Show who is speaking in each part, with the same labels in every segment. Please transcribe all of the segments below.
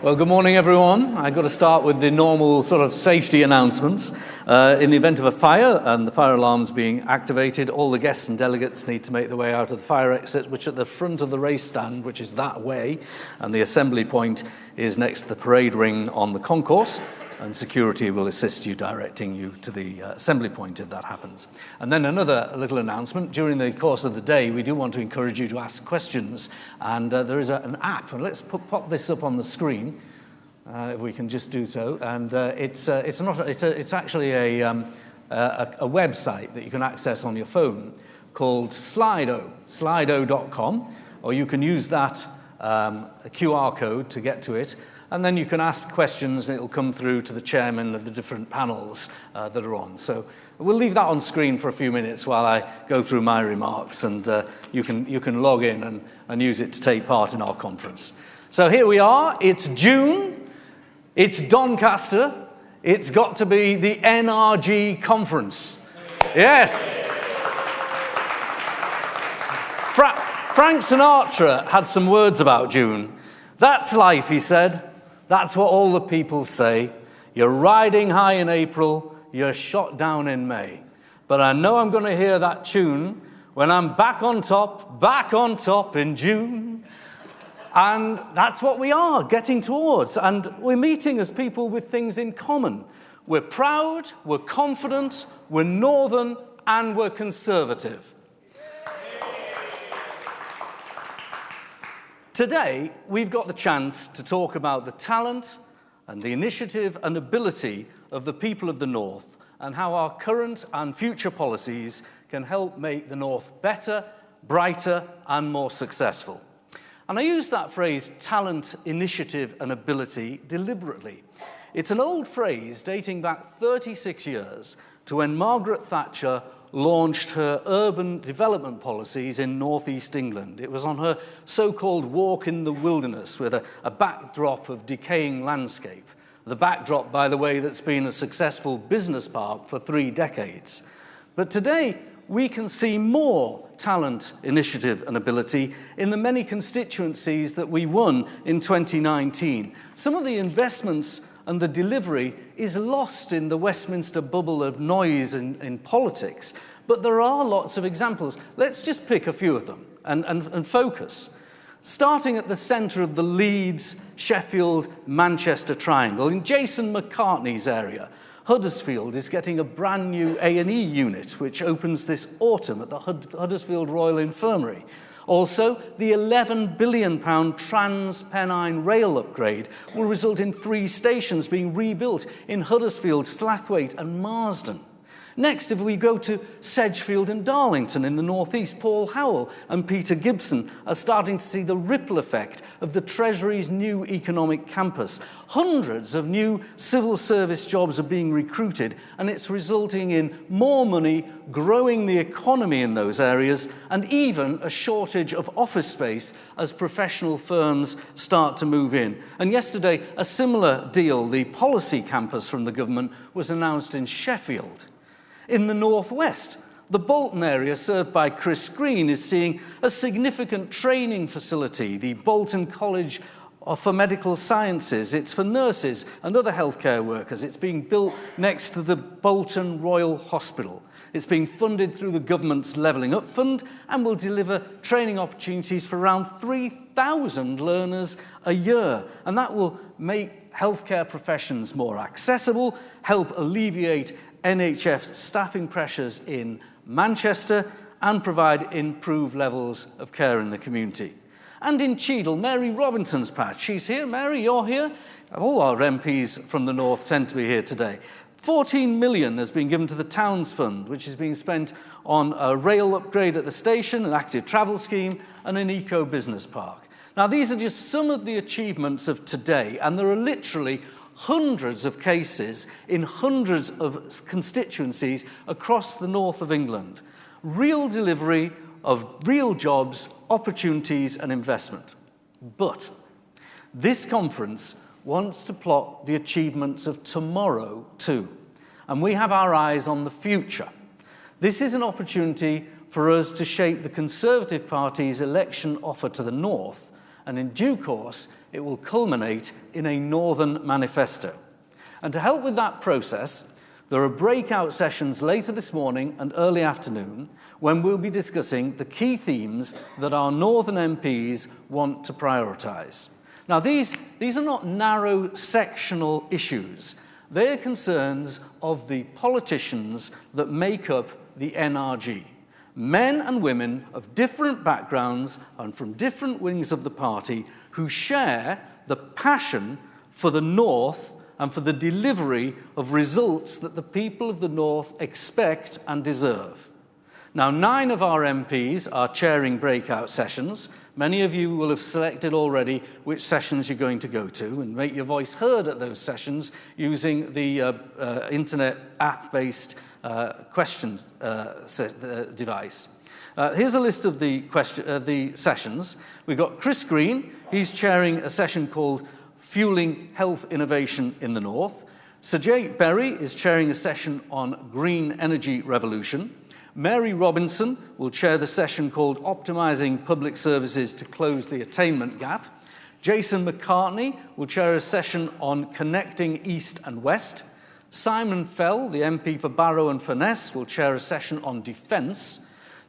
Speaker 1: Well, good morning, everyone. I've got to start with the normal sort of safety announcements. In the event of a fire and the fire alarms being activated, all the guests and delegates need to make their way out of the fire exit, which is at the front of the race stand, which is that way, and the assembly point is next to the parade ring on the concourse, and security will assist you, directing you to the assembly point if that happens. And then another little announcement. During the course of the day, we do want to encourage you to ask questions, and there is an app, and let's pop this up on the screen, if we can just do so. And it's actually a website that you can access on your phone called Slido.com, or you can use that QR code to get to it. And then you can ask questions, and it'll come through to the chairman of the different panels that are on. So we'll leave that on screen for a few minutes while I go through my remarks, and you can log in and use it to take part in our conference. So here we are. It's June. It's Doncaster. It's got to be the NRG conference. Yes. Frank Sinatra had some words about June. That's life, he said. That's what all the people say. You're riding high in April, you're shot down in May. But I know I'm going to hear that tune when I'm back on top in June. And that's what we are getting towards. And we're meeting as people with things in common. We're proud, we're confident, we're Northern, and we're Conservative. Today, we've got the chance to talk about the talent and the initiative and ability of the people of the North, and how our current and future policies can help make the North better, brighter, and more successful. And I use that phrase, talent, initiative, and ability, deliberately. It's an old phrase dating back 36 years to when Margaret Thatcher launched her urban development policies in northeast England. It was on her so-called walk in the wilderness with a backdrop of decaying landscape. The backdrop, by the way, that's been a successful business park for 3 decades. But today, we can see more talent, initiative, and ability in the many constituencies that we won in 2019. Some of the investments and the delivery is lost in the Westminster bubble of noise in politics. But there are lots of examples. Let's just pick a few of them and focus. Starting at the centre of the Leeds, Sheffield, Manchester triangle, in Jason McCartney's area, Huddersfield is getting a brand new A&E unit, which opens this autumn at the Huddersfield Royal Infirmary. Also, the £11 billion Trans-Pennine rail upgrade will result in 3 stations being rebuilt in Huddersfield, Slathwaite and Marsden. Next, if we go to Sedgefield and Darlington in the northeast, Paul Howell and Peter Gibson are starting to see the ripple effect of the Treasury's new economic campus. Hundreds of new civil service jobs are being recruited, and it's resulting in more money, growing the economy in those areas, and even a shortage of office space as professional firms start to move in. And yesterday, a similar deal, the policy campus from the government, was announced in Sheffield. In the northwest, the Bolton area, served by Chris Green, is seeing a significant training facility, the Bolton College for Medical Sciences. It's for nurses and other healthcare workers. It's being built next to the Bolton Royal Hospital. It's being funded through the government's Levelling Up Fund and will deliver training opportunities for around 3,000 learners a year. And that will make healthcare professions more accessible, help alleviate NHS staffing pressures in Manchester, and provide improved levels of care in the community. And in Cheadle, Mary Robinson's patch. She's here. Mary, you're here. All our MPs from the North tend to be here today. 14 million has been given to the Towns Fund, which is being spent on a rail upgrade at the station, an active travel scheme, and an eco-business park. Now, these are just some of the achievements of today, and there are literally hundreds of cases in hundreds of constituencies across the north of England. Real delivery of real jobs, opportunities, and investment. But this conference wants to plot the achievements of tomorrow too. And we have our eyes on the future. This is an opportunity for us to shape the Conservative Party's election offer to the North, and in due course, it will culminate in a Northern Manifesto. And to help with that process, there are breakout sessions later this morning and early afternoon when we'll be discussing the key themes that our Northern MPs want to prioritise. Now, these are not narrow sectional issues. They're concerns of the politicians that make up the NRG. Men and women of different backgrounds and from different wings of the party who share the passion for the North and for the delivery of results that the people of the North expect and deserve. Now, 9 of our MPs are chairing breakout sessions. Many of you will have selected already which sessions you're going to go to and make your voice heard at those sessions using the internet app-based questions device. Here's a list of the sessions. We've got Chris Green. He's chairing a session called Fueling Health Innovation in the North. Sajay Berry is chairing a session on Green Energy Revolution. Mary Robinson will chair the session called Optimising Public Services to Close the Attainment Gap. Jason McCartney will chair a session on Connecting East and West. Simon Fell, the MP for Barrow and Furness, will chair a session on defence.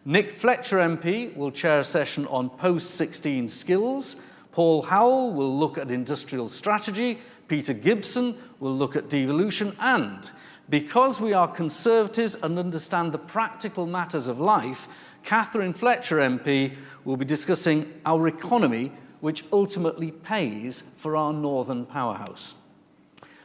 Speaker 1: Nick Fletcher MP will chair a session on post-16 skills. Paul Howell will look at industrial strategy. Peter Gibson will look at devolution. And because we are Conservatives and understand the practical matters of life, Catherine Fletcher MP will be discussing our economy, which ultimately pays for our Northern powerhouse.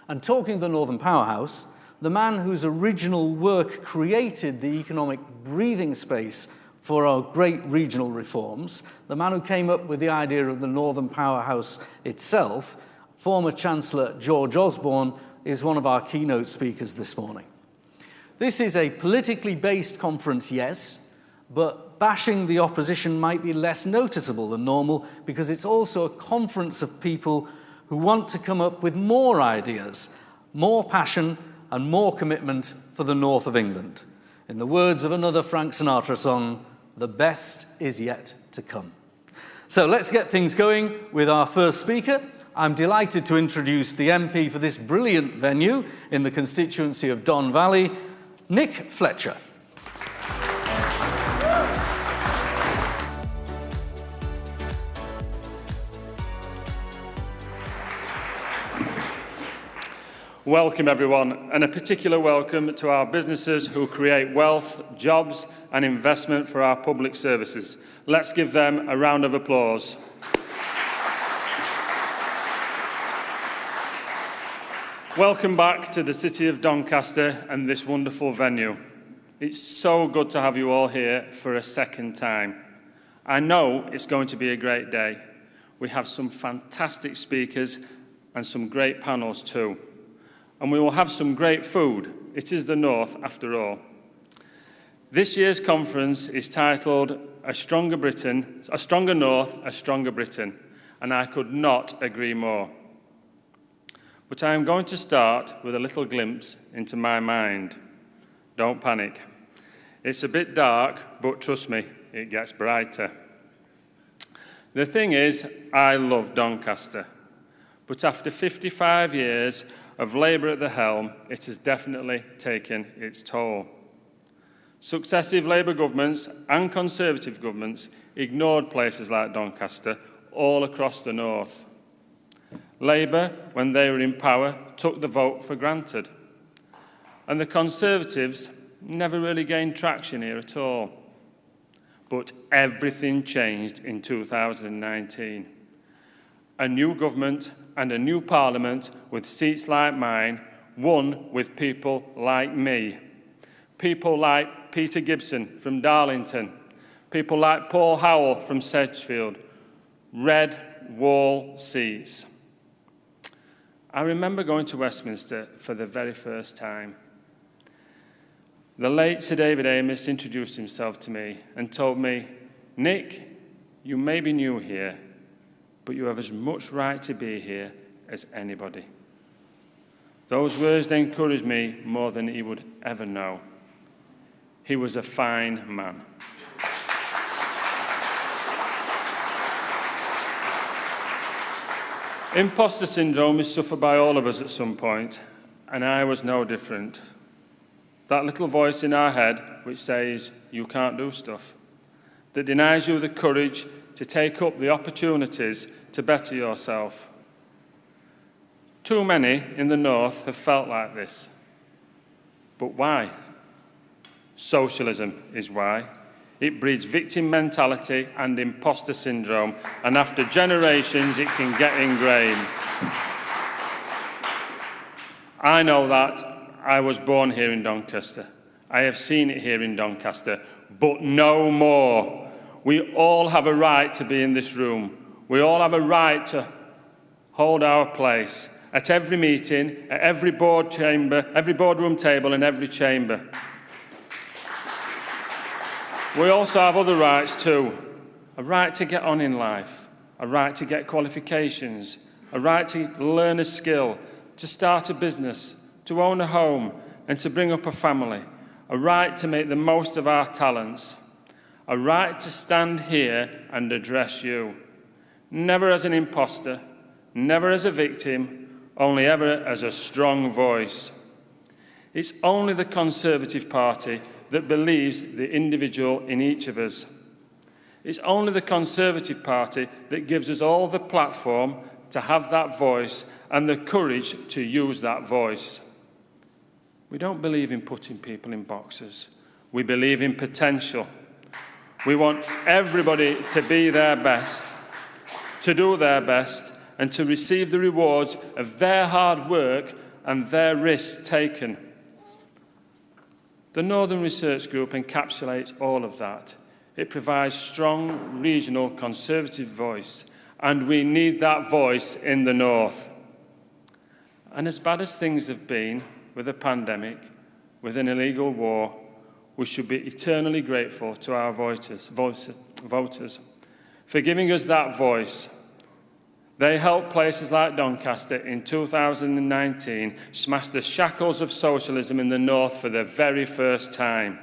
Speaker 1: And talking of the Northern powerhouse, the man whose original work created the economic breathing space for our great regional reforms, the man who came up with the idea of the Northern powerhouse itself, former Chancellor George Osborne, is one of our keynote speakers this morning. This is a politically based conference, yes, but bashing the opposition might be less noticeable than normal because it's also a conference of people who want to come up with more ideas, more passion and more commitment for the north of England. In the words of another Frank Sinatra song, the best is yet to come. So let's get things going with our first speaker. I'm delighted to introduce the MP for this brilliant venue in the constituency of Don Valley, Nick Fletcher.
Speaker 2: Welcome, everyone, and a particular welcome to our businesses who create wealth, jobs and investment for our public services. Let's give them a round of applause. Welcome back to the city of Doncaster and this wonderful venue. It's so good to have you all here for a second time. I know it's going to be a great day. We have some fantastic speakers and some great panels too. And we will have some great food. It is the North, after all. This year's conference is titled A Stronger North, a Stronger Britain, and I could not agree more. But I am going to start with a little glimpse into my mind. Don't panic. It's a bit dark, but trust me, it gets brighter. The thing is, I love Doncaster, but after 55 years of Labour at the helm, it has definitely taken its toll. Successive Labour governments and Conservative governments ignored places like Doncaster all across the north. Labour, when they were in power, took the vote for granted. And the Conservatives never really gained traction here at all. But everything changed in 2019. A new government and a new parliament with seats like mine, won with people like me. People like Peter Gibson from Darlington. People like Paul Howell from Sedgefield. Red wall seats. I remember going to Westminster for the very first time. The late Sir David Amess introduced himself to me and told me, "Nick, you may be new here, but you have as much right to be here as anybody." Those words encouraged me more than he would ever know. He was a fine man. Imposter syndrome is suffered by all of us at some point, and I was no different. That little voice in our head which says you can't do stuff, that denies you the courage to take up the opportunities to better yourself. Too many in the North have felt like this. But why? Socialism is why. It breeds victim mentality and imposter syndrome, and after generations it can get ingrained. I know that. I was born here in Doncaster. I have seen it here in Doncaster, but no more. We all have a right to be in this room. We all have a right to hold our place at every meeting, at every boardroom table and every chamber. We also have other rights too. A right to get on in life, a right to get qualifications, a right to learn a skill, to start a business, to own a home and to bring up a family, a right to make the most of our talents, a right to stand here and address you, never as an imposter, never as a victim, only ever as a strong voice. It's only the Conservative Party that believes the individual in each of us. It's only the Conservative Party that gives us all the platform to have that voice and the courage to use that voice. We don't believe in putting people in boxes. We believe in potential. We want everybody to be their best, to do their best, and to receive the rewards of their hard work and their risks taken. The Northern Research Group encapsulates all of that. It provides strong regional Conservative voice, and we need that voice in the North. And as bad as things have been with a pandemic, with an illegal war, we should be eternally grateful to our voters for giving us that voice. They helped places like Doncaster in 2019 smash the shackles of socialism in the North for the very first time.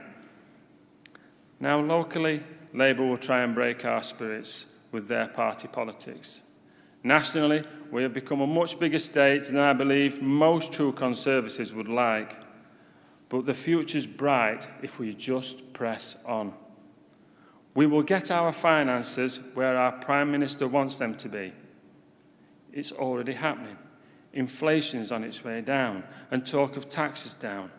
Speaker 2: Now, locally, Labour will try and break our spirits with their party politics. Nationally, we have become a much bigger state than I believe most true Conservatives would like. But the future's bright if we just press on. We will get our finances where our Prime Minister wants them to be. It's already happening. Inflation is on its way down, and talk of taxes down.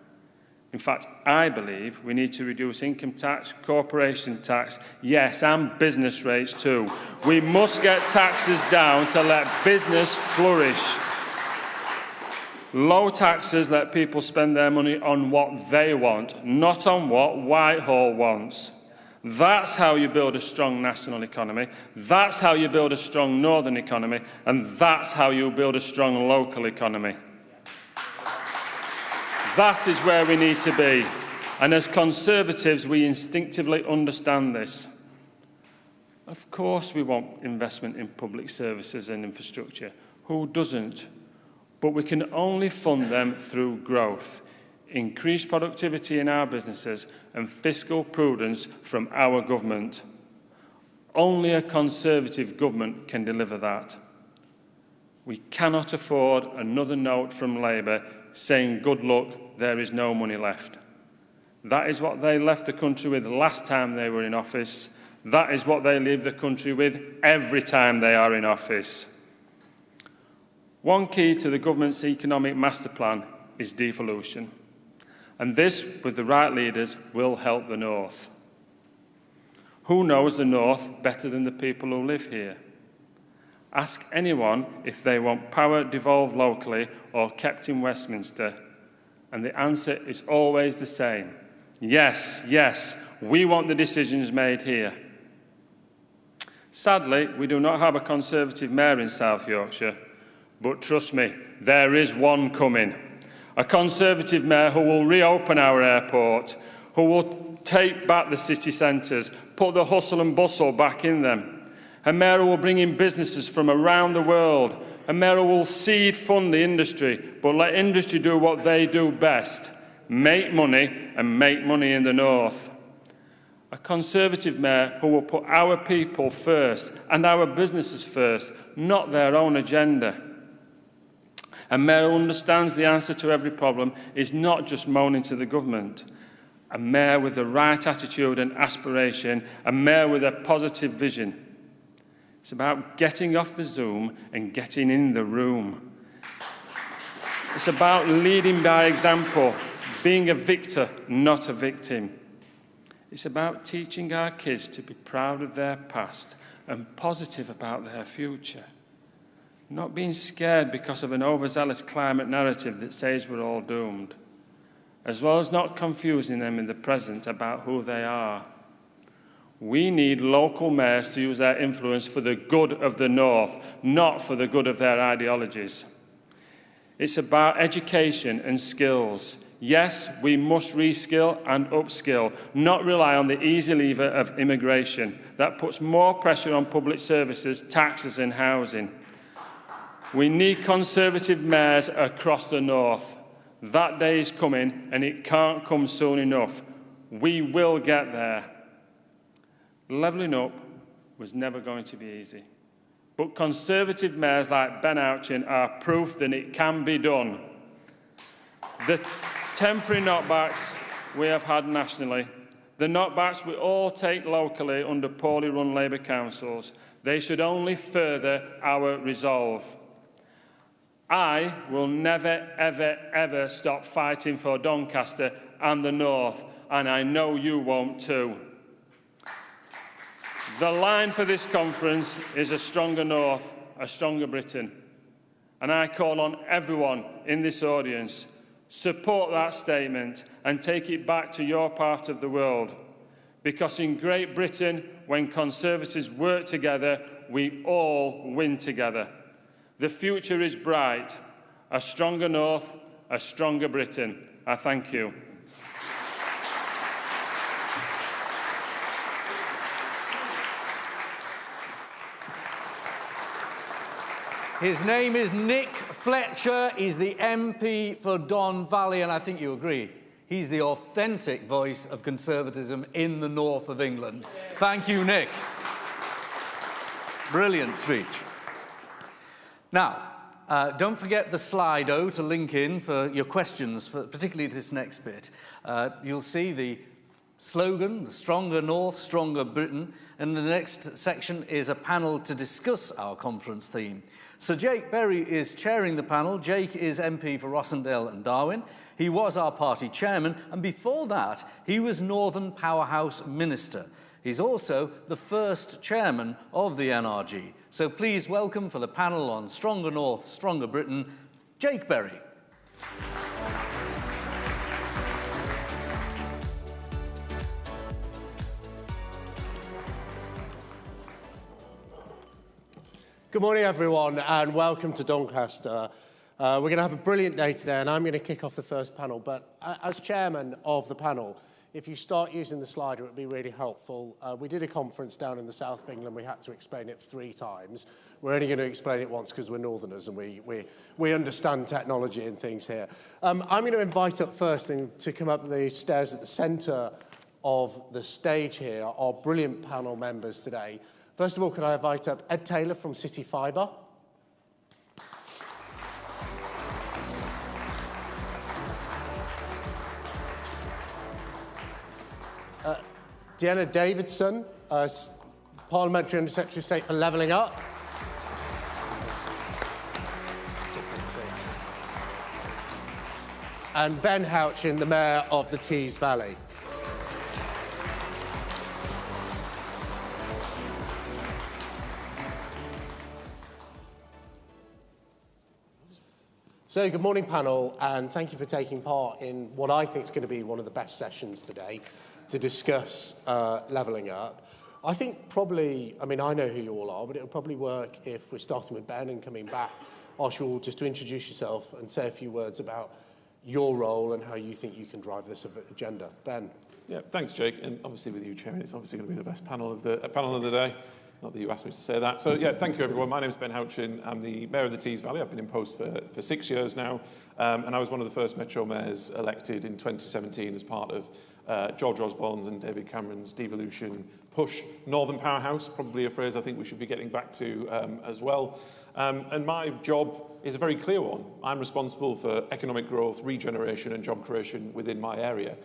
Speaker 2: In fact, I believe we need to reduce income tax, corporation tax, yes, and business rates too. We must get taxes down to let business flourish. Low taxes let people spend their money on what they want, not on what Whitehall wants. That's how you build a strong national economy, that's how you build a strong northern economy, and that's how you build a strong local economy. That is where we need to be, and as Conservatives we instinctively understand this. Of course we want investment in public services and infrastructure. Who doesn't? But we can only fund them through growth, increased productivity in our businesses and fiscal prudence from our government. Only a Conservative government can deliver that. We cannot afford another note from Labour saying, good luck, there is no money left. That is what they left the country with last time they were in office. That is what they leave the country with every time they are in office. One key to the government's economic master plan is devolution. And this, with the right leaders, will help the North. Who knows the North better than the people who live here? Ask anyone if they want power devolved locally or kept in Westminster, and the answer is always the same. Yes, yes, we want the decisions made here. Sadly, we do not have a Conservative mayor in South Yorkshire, but trust me, there is one coming. A Conservative mayor who will reopen our airport, who will take back the city centres, put the hustle and bustle back in them. A mayor who will bring in businesses from around the world. A mayor who will seed fund the industry, but let industry do what they do best, make money and make money in the North. A Conservative mayor who will put our people first and our businesses first, not their own agenda. A mayor who understands the answer to every problem is not just moaning to the government. A mayor with the right attitude and aspiration, a mayor with a positive vision. It's about getting off the Zoom and getting in the room. It's about leading by example, being a victor, not a victim. It's about teaching our kids to be proud of their past and positive about their future. Not being scared because of an overzealous climate narrative that says we're all doomed, as well as not confusing them in the present about who they are. We need local mayors to use their influence for the good of the North, not for the good of their ideologies. It's about education and skills. Yes, we must reskill and upskill, not rely on the easy lever of immigration that puts more pressure on public services, taxes and housing. We need Conservative mayors across the North. That day is coming and it can't come soon enough. We will get there. Levelling up was never going to be easy. But Conservative mayors like Ben Houchin are proof that it can be done. The temporary knockbacks we have had nationally, the knockbacks we all take locally under poorly run Labour councils, they should only further our resolve. I will never, ever, ever stop fighting for Doncaster and the North, and I know you won't too. The line for this conference is a stronger North, a stronger Britain. And I call on everyone in this audience, support that statement and take it back to your part of the world. Because in Great Britain, when Conservatives work together, we all win together. The future is bright. A stronger North, a stronger Britain. I thank you.
Speaker 1: His name is Nick Fletcher. He's the MP for Don Valley, and I think you agree, he's the authentic voice of conservatism in the north of England. Thank you, Nick. Brilliant speech. Now, don't forget the Slido to link in for your questions, for particularly this next bit. You'll see the slogan, the Stronger North, Stronger Britain, and the next section is a panel to discuss our conference theme. Sir Jake Berry is chairing the panel. Jake is MP for Rossendale and Darwin. He was our party chairman, and before that, he was Northern Powerhouse Minister. He's also the first chairman of the NRG. So please welcome for the panel on Stronger North, Stronger Britain, Jake Berry.
Speaker 3: Good morning, everyone, and welcome to Doncaster. We're going to have a brilliant day today, and I'm going to kick off the first panel. But as chairman of the panel, if you start using the slider, it would be really helpful. We did a conference down in the south of England. We had to explain it 3 times. We're only going to explain it once because we're Northerners and we understand technology and things here. I'm going to invite up first and to come up the stairs at the centre of the stage here our brilliant panel members today. First of all, could I invite up Ed Taylor from City Fibre? Deanna Davidson, Parliamentary Under Secretary of State for Levelling Up. And Ben Houchin, the Mayor of the Tees Valley. So, good morning, panel, and thank you for taking part in what I think is going to be one of the best sessions today to discuss levelling up. I think probably, I mean, I know who you all are, but it would probably work if we're starting with Ben and coming back. Ask you all just to introduce yourself and say a few words about your role and how you think you can drive this agenda. Ben.
Speaker 4: Yeah, thanks, Jake. And obviously with you chairing, it's obviously going to be the best panel of the day. Not that you asked me to say that. So, yeah, thank you, everyone. My name's Ben Houchin. I'm the Mayor of the Tees Valley. I've been in post for 6 years now. And I was one of the first Metro mayors elected in 2017 as part of George Osborne's and David Cameron's devolution push. Northern Powerhouse, probably a phrase I think we should be getting back to as well. And my job is a very clear one. I'm responsible for economic growth, regeneration and job creation within my area.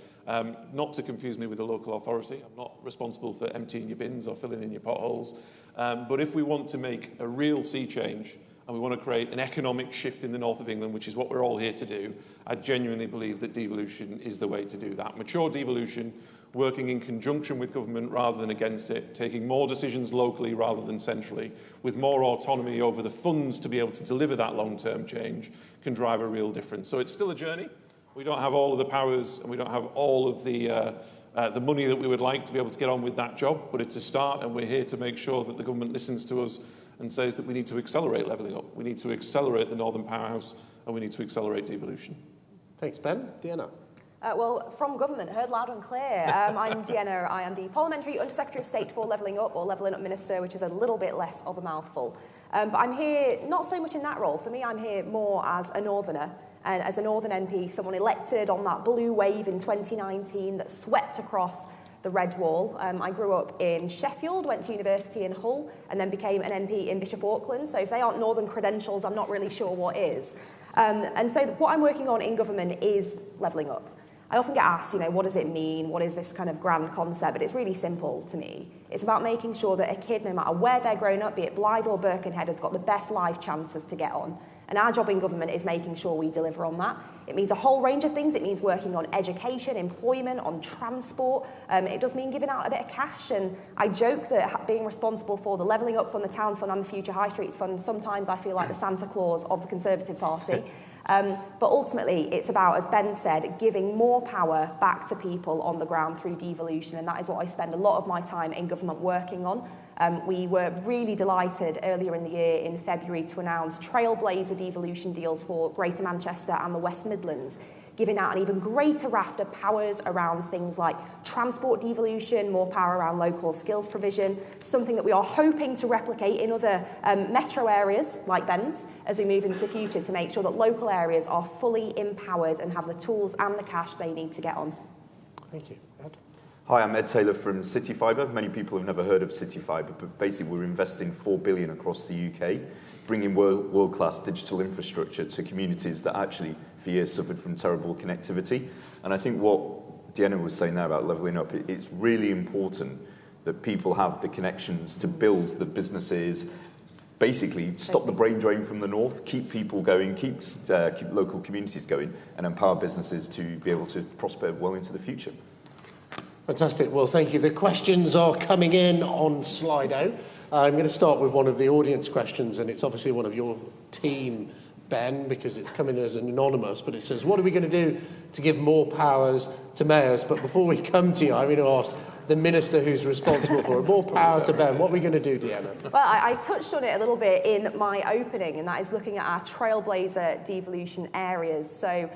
Speaker 4: Not to confuse me with a local authority. I'm not responsible for emptying your bins or filling in your potholes. But if we want to make a real sea change and we want to create an economic shift in the north of England, which is what we're all here to do, I genuinely believe that devolution is the way to do that. Mature devolution, working in conjunction with government rather than against it, taking more decisions locally rather than centrally, with more autonomy over the funds to be able to deliver that long-term change, can drive a real difference. So it's still a journey. We don't have all of the powers and we don't have all of the money that we would like to be able to get on with that job, but it's a start, and we're here to make sure that the government listens to us and says that we need to accelerate levelling up. We need to accelerate the Northern Powerhouse, and we need to accelerate devolution.
Speaker 3: Thanks, Ben. Deanna.
Speaker 5: Well, from government, heard loud and clear. I'm Deanna. I am the Parliamentary Under-Secretary of State for Levelling Up, or Levelling Up Minister, which is a little bit less of a mouthful. But I'm here not so much in that role. For me, I'm here more as a Northerner, and as a Northern MP, someone elected on that blue wave in 2019 that swept across the Red Wall. I grew up in Sheffield, went to university in Hull, and then became an MP in Bishop Auckland. So if they aren't Northern credentials, I'm not really sure what is. And so what I'm working on in government is levelling up. I often get asked, what does it mean? What is this kind of grand concept? But it's really simple to me. It's about making sure that a kid, no matter where they're grown up, be it Blythe or Birkenhead, has got the best life chances to get on. And our job in government is making sure we deliver on that. It means a whole range of things. It means working on education, employment, on transport. It does mean giving out a bit of cash. And I joke that being responsible for the Levelling Up Fund, the Town Fund and the Future High Streets Fund, sometimes I feel like the Santa Claus of the Conservative Party. But ultimately, it's about, as Ben said, giving more power back to people on the ground through devolution, and that is what I spend a lot of my time in government working on. We were really delighted earlier in the year, in February, to announce trailblazer devolution deals for Greater Manchester and the West Midlands, giving out an even greater raft of powers around things like transport devolution, more power around local skills provision, something that we are hoping to replicate in other metro areas like Ben's as we move into the future, to make sure that local areas are fully empowered and have the tools and the cash they need to get on.
Speaker 3: Thank you. Ed?
Speaker 6: Hi, I'm Ed Taylor from City Fibre. Many people have never heard of City Fibre, but basically we're investing $4 billion across the UK, bringing world-class digital infrastructure to communities that actually for years suffered from terrible connectivity. And I think what Deanna was saying there about levelling up, it's really important that people have the connections to build the businesses, basically stop the brain drain from the north, keep people going, keep local communities going, and empower businesses to be able to prosper well into the future.
Speaker 3: Fantastic. Well, thank you. The questions are coming in on Slido. I'm going to start with one of the audience questions, and it's obviously one of your team, Ben, because it's coming as an anonymous, but it says, what are we going to do to give more powers to mayors? But before we come to you, I'm going to ask the minister who's responsible for it. More power to Ben. What are we going to do, Deanna?
Speaker 5: Well, I touched on it a little bit in my opening, and that is looking at our trailblazer devolution areas. So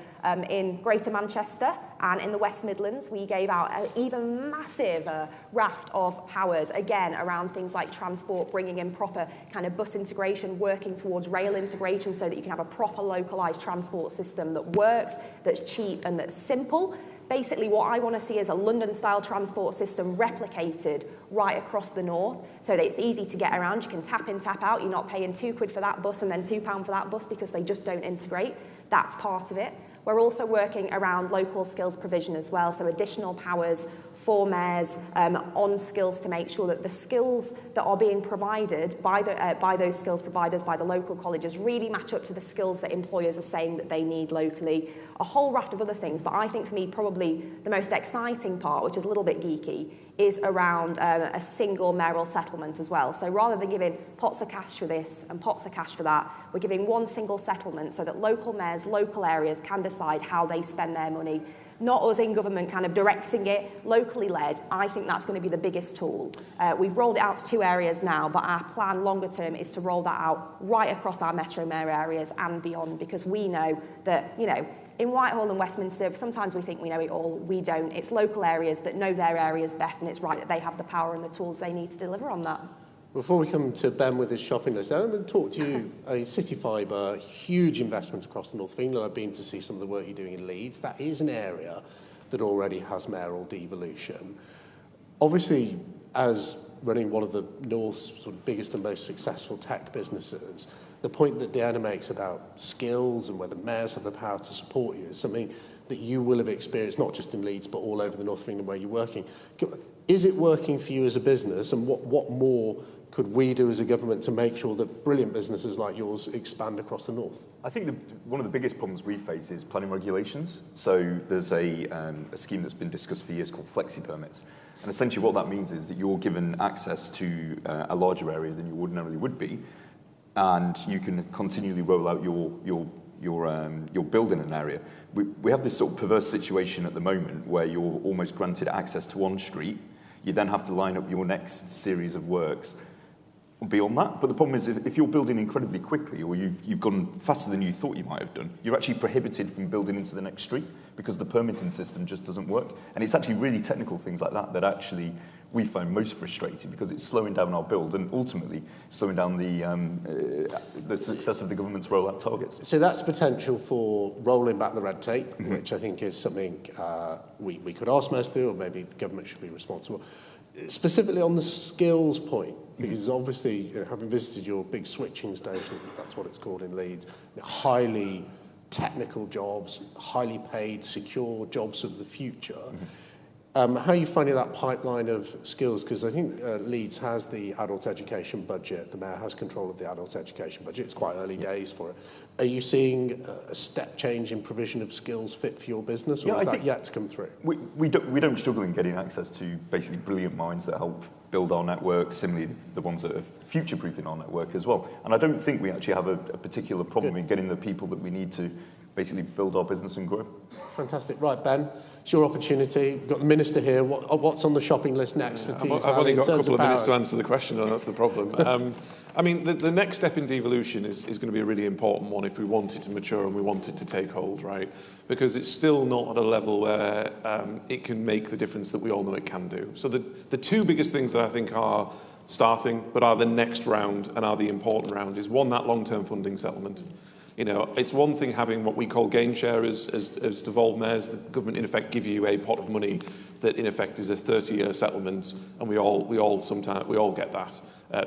Speaker 5: in Greater Manchester and in the West Midlands, we gave out an even massive raft of powers, again, around things like transport, bringing in proper kind of bus integration, working towards rail integration so that you can have a proper localised transport system that works, that's cheap and that's simple. Basically, what I want to see is a London-style transport system replicated right across the north so that it's easy to get around. You can tap in, tap out. You're not paying £2 for that bus and then £2 for that bus because they just don't integrate. That's part of it. We're also working around local skills provision as well, so additional powers for mayors on skills to make sure that the skills that are being provided by those skills providers, by the local colleges, really match up to the skills that employers are saying that they need locally. A whole raft of other things, but I think for me probably the most exciting part, which is a little bit geeky, is around a single mayoral settlement as well. So rather than giving pots of cash for this and pots of cash for that, we're giving one single settlement so that local mayors, local areas can decide how they spend their money. Not us in government kind of directing it, locally led. I think that's going to be the biggest tool. We've rolled it out to 2 areas now, but our plan longer term is to roll that out right across our metro mayor areas and beyond, because we know that, in Whitehall and Westminster, sometimes we think we know it all. We don't. It's local areas that know their areas best, and it's right that they have the power and the tools they need to deliver on that.
Speaker 3: Before we come to Ben with his shopping list, I'm going to talk to you. City Fibre, huge investments across the north of England. I've been to see some of the work you're doing in Leeds. That is an area that already has mayoral devolution. Obviously, as running one of the North's sort of biggest and most successful tech businesses, the point that Deanna makes about skills and whether mayors have the power to support you is something that you will have experienced, not just in Leeds, but all over the North of England where you're working. Is it working for you as a business, and what more could we do as a government to make sure that brilliant businesses like yours expand across the North?
Speaker 6: I think one of the biggest problems we face is planning regulations. So there's a scheme that's been discussed for years called flexi permits. And essentially what that means is that you're given access to a larger area than you ordinarily would be, and you can continually roll out your build in an area. We have this sort of perverse situation at the moment where you're almost granted access to one street. You then have to line up your next series of works beyond that. But the problem is if you're building incredibly quickly, or you've gone faster than you thought you might have done, you're actually prohibited from building into the next street because the permitting system just doesn't work. And it's actually really technical things like that that actually we find most frustrating, because it's slowing down our build and ultimately slowing down the success of the government's rollout targets.
Speaker 3: So that's potential for rolling back the red tape, which I think is something we could ask mayors to do, or maybe the government should be responsible. Specifically on the skills point, because obviously, having visited your big switching station, if that's what it's called in Leeds, highly technical jobs, highly paid, secure jobs of the future. How are you finding that pipeline of skills? Because I think Leeds has the adult education budget. The mayor has control of the adult education budget. It's quite early days for it. Are you seeing a step change in provision of skills fit for your business, or is that yet to come through?
Speaker 6: We don't struggle in getting access to basically brilliant minds that help build our network, similarly the ones that are future-proofing our network as well. And I don't think we actually have a particular problem in getting the people that we need to basically build our business and grow.
Speaker 3: Fantastic. Right, Ben, it's your opportunity. We've got the Minister here. What's on the shopping list next for Tees Valley?
Speaker 4: I've only got a couple of minutes to answer the question, and that's the problem. I mean, the next step in devolution is going to be a really important one if we want it to mature and we want it to take hold, right? Because it's still not at a level where it can make the difference that we all know it can do. So the two biggest things that I think are starting, but are the next round and are the important round, is one, that long-term funding settlement. It's one thing having what we call gain share as devolved mayors. The government, in effect, give you a pot of money that, in effect, is a 30-year settlement, and we all get that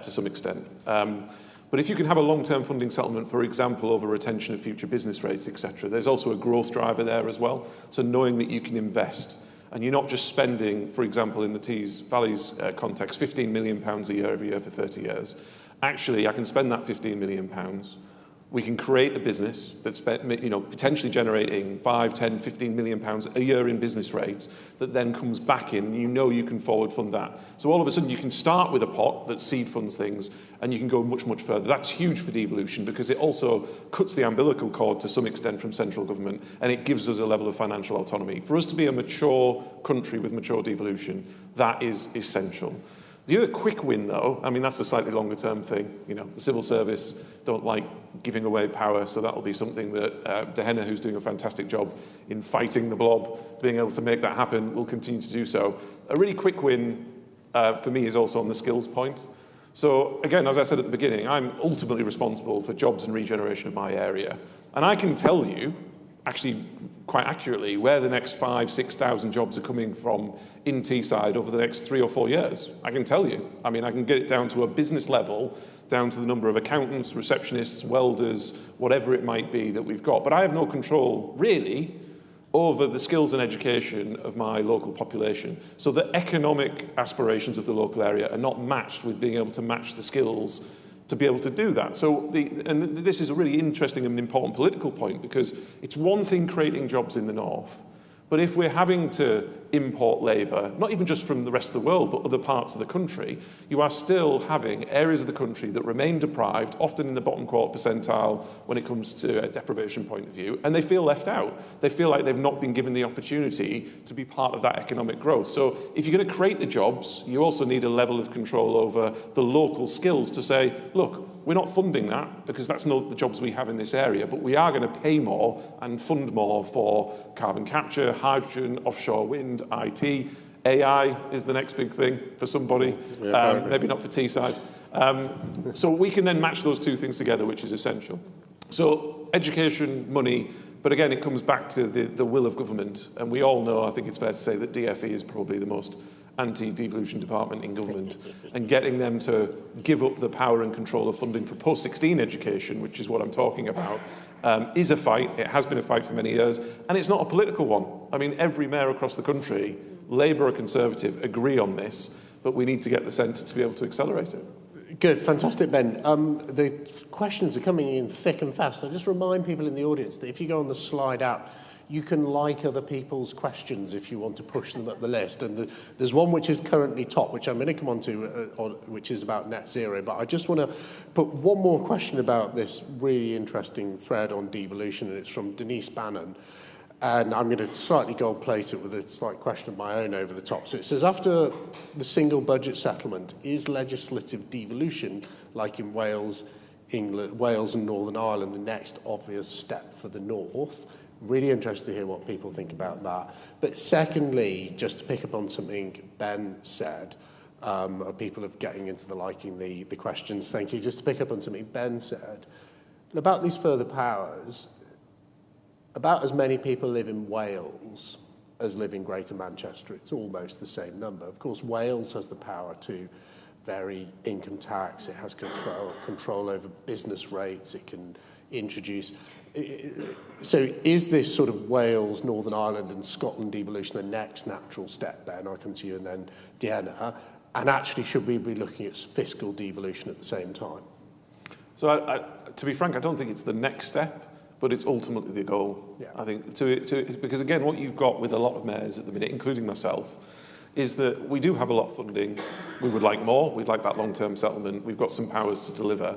Speaker 4: to some extent. But if you can have a long-term funding settlement, for example, over retention of future business rates, etc., there's also a growth driver there as well. So knowing that you can invest, and you're not just spending, for example, in the Tees Valley's context, £15 million a year every year for 30 years. Actually, I can spend that £15 million. We can create a business that's potentially generating 5, 10, 15 million pounds a year in business rates that then comes back in, and you can forward fund that. So all of a sudden you can start with a pot that seed funds things, and you can go much, much further. That's huge for devolution because it also cuts the umbilical cord to some extent from central government, and it gives us a level of financial autonomy. For us to be a mature country with mature devolution, that is essential. The other quick win, though, I mean, that's a slightly longer-term thing. The civil service don't like giving away power, so that'll be something that Deanna, who's doing a fantastic job in fighting the blob, being able to make that happen, will continue to do so. A really quick win for me is also on the skills point. So, again, as I said at the beginning, I'm ultimately responsible for jobs and regeneration of my area. And I can tell you, actually quite accurately, where the next 5,000, 6,000 jobs are coming from in Teesside over the next 3 or 4 years. I can tell you. I mean, I can get it down to a business level, down to the number of accountants, receptionists, welders, whatever it might be that we've got. But I have no control, really, over the skills and education of my local population. So the economic aspirations of the local area are not matched with being able to match the skills to be able to do that. So, and this is a really interesting and important political point, because it's one thing creating jobs in the north, but if we're having to import labour, not even just from the rest of the world, but other parts of the country, you are still having areas of the country that remain deprived, often in the bottom quarter percentile when it comes to a deprivation point of view, and they feel left out. They feel like they've not been given the opportunity to be part of that economic growth. So if you're going to create the jobs, you also need a level of control over the local skills to say, look, we're not funding that because that's not the jobs we have in this area, but we are going to pay more and fund more for carbon capture, hydrogen, offshore wind, IT. AI is the next big thing for somebody, maybe not for Teesside. So we can then match those two things together, which is essential. So education, money, But again, it comes back to the will of government. And we all know, I think it's fair to say, that DfE is probably the most anti-devolution department in government. And getting them to give up the power and control of funding for post-16 education, which is what I'm talking about, is a fight. It has been a fight for many years. And it's not a political one. I mean, every mayor across the country, Labour or Conservative, agree on this. But we need to get the centre to be able to accelerate it.
Speaker 3: Good, fantastic, Ben. The questions are coming in thick and fast. I just remind people in the audience that if you go on the slide app, you can like other people's questions if you want to push them up the list. And there's one which is currently top, which I'm going to come on to, which is about net zero. But I just want to put one more question about this really interesting thread on devolution, and it's from Denise Bannon. And I'm going to slightly gold-plate it with a slight question of my own over the top. So it says, after the single budget settlement, is legislative devolution, like in Wales, England, Wales and Northern Ireland, the next obvious step for the North? Really interested to hear what people think about that. But secondly, just to pick up on something Ben said, people are getting into liking the questions. Thank you. Just to pick up on something Ben said about these further powers. About as many people live in Wales as live in Greater Manchester. It's almost the same number. Of course, Wales has the power to vary income tax. It has control over business rates. It can introduce. So is this sort of Wales, Northern Ireland and Scotland devolution the next natural step, Ben? I'll come to you and then Deanna. And actually, should we be looking at fiscal devolution at the same time?
Speaker 4: So to be frank, I don't think it's the next step. But it's ultimately the goal, yeah. I think, because again, what you've got with a lot of mayors at the minute, including myself, is that we do have a lot of funding. We would like more. We'd like that long-term settlement. We've got some powers to deliver.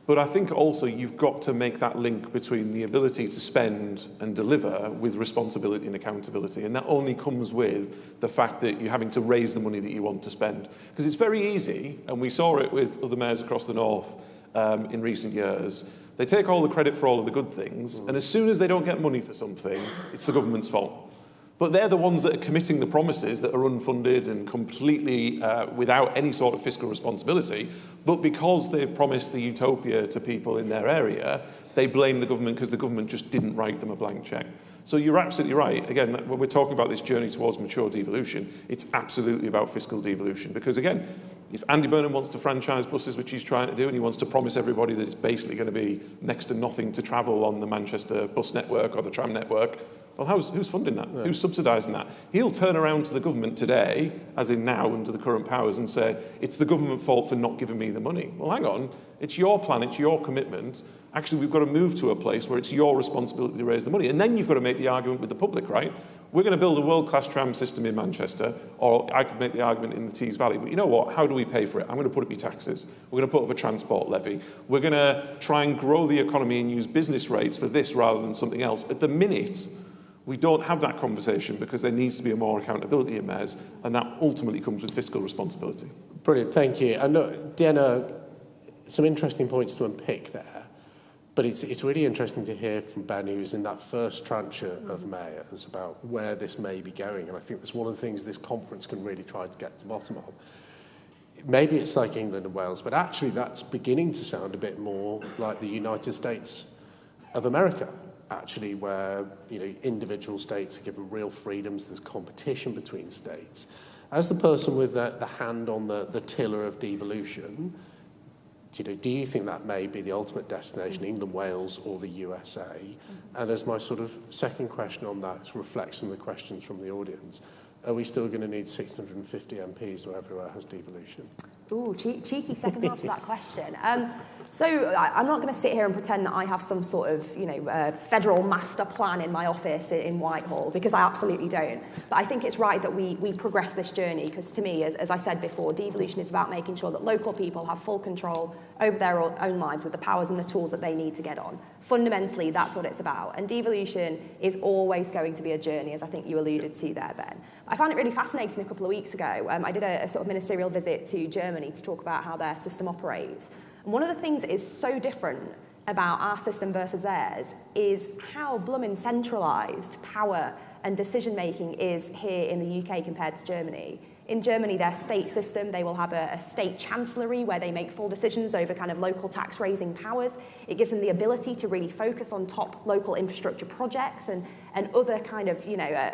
Speaker 4: But I think also you've got to make that link between the ability to spend and deliver with responsibility and accountability. And that only comes with the fact that you're having to raise the money that you want to spend. Because it's very easy, and we saw it with other mayors across the North in recent years. They take all the credit for all of the good things, and as soon as they don't get money for something, it's the government's fault. But they're the ones that are committing the promises that are unfunded and completely without any sort of fiscal responsibility. But because they've promised the utopia to people in their area, they blame the government because the government just didn't write them a blank cheque. So you're absolutely right. Again, when we're talking about this journey towards mature devolution, it's absolutely about fiscal devolution. Because again, if Andy Burnham wants to franchise buses, which he's trying to do, and he wants to promise everybody that it's basically going to be next to nothing to travel on the Manchester bus network or the tram network, well, who's funding that? Yeah. Who's subsidising that? He'll turn around to the government today, as in now under the current powers, and say, it's the government's fault for not giving me the money. Well, hang on. It's your plan. It's your commitment. Actually, we've got to move to a place where it's your responsibility to raise the money. And then you've got to make the argument with the public, right? We're going to build a world-class tram system in Manchester, or I could make the argument in the Tees Valley. But you know what? How do we pay for it? I'm going to put up your taxes. We're going to put up a transport levy. We're going to try and grow the economy and use business rates for this rather than something else. At the minute, we don't have that conversation because there needs to be a more accountability in mayors, and that ultimately comes with fiscal responsibility.
Speaker 3: Brilliant, thank you. And look, Deanna, some interesting points to unpick there. But it's really interesting to hear from Ben, who's in that first tranche of mayors, about where this may be going. And I think that's one of the things this conference can really try to get to the bottom of. Maybe it's like England and Wales, but actually that's beginning to sound a bit more like the United States of America, actually, where individual states are given real freedoms, there's competition between states. As the person with the hand on the tiller of devolution, do you think that may be the ultimate destination, England, Wales, or the USA? And as my sort of second question on that reflects on the questions from the audience, are we still going to need 650 MPs where everywhere has devolution?
Speaker 5: Ooh, cheeky second half of that question. So I'm not going to sit here and pretend that I have some sort of, federal master plan in my office in Whitehall, because I absolutely don't. But I think it's right that we progress this journey, because to me, as I said before, devolution is about making sure that local people have full control over their own lives with the powers and the tools that they need to get on. Fundamentally, that's what it's about. And devolution is always going to be a journey, as I think you alluded to there, Ben. I found it really fascinating a couple of weeks ago. I did a sort of ministerial visit to Germany to talk about how their system operates. And one of the things that is so different about our system versus theirs is how blooming centralised power and decision-making is here in the UK compared to Germany. In Germany, their state system, they will have a state chancellery where they make full decisions over kind of local tax raising powers. It gives them the ability to really focus on top local infrastructure projects and other kind of,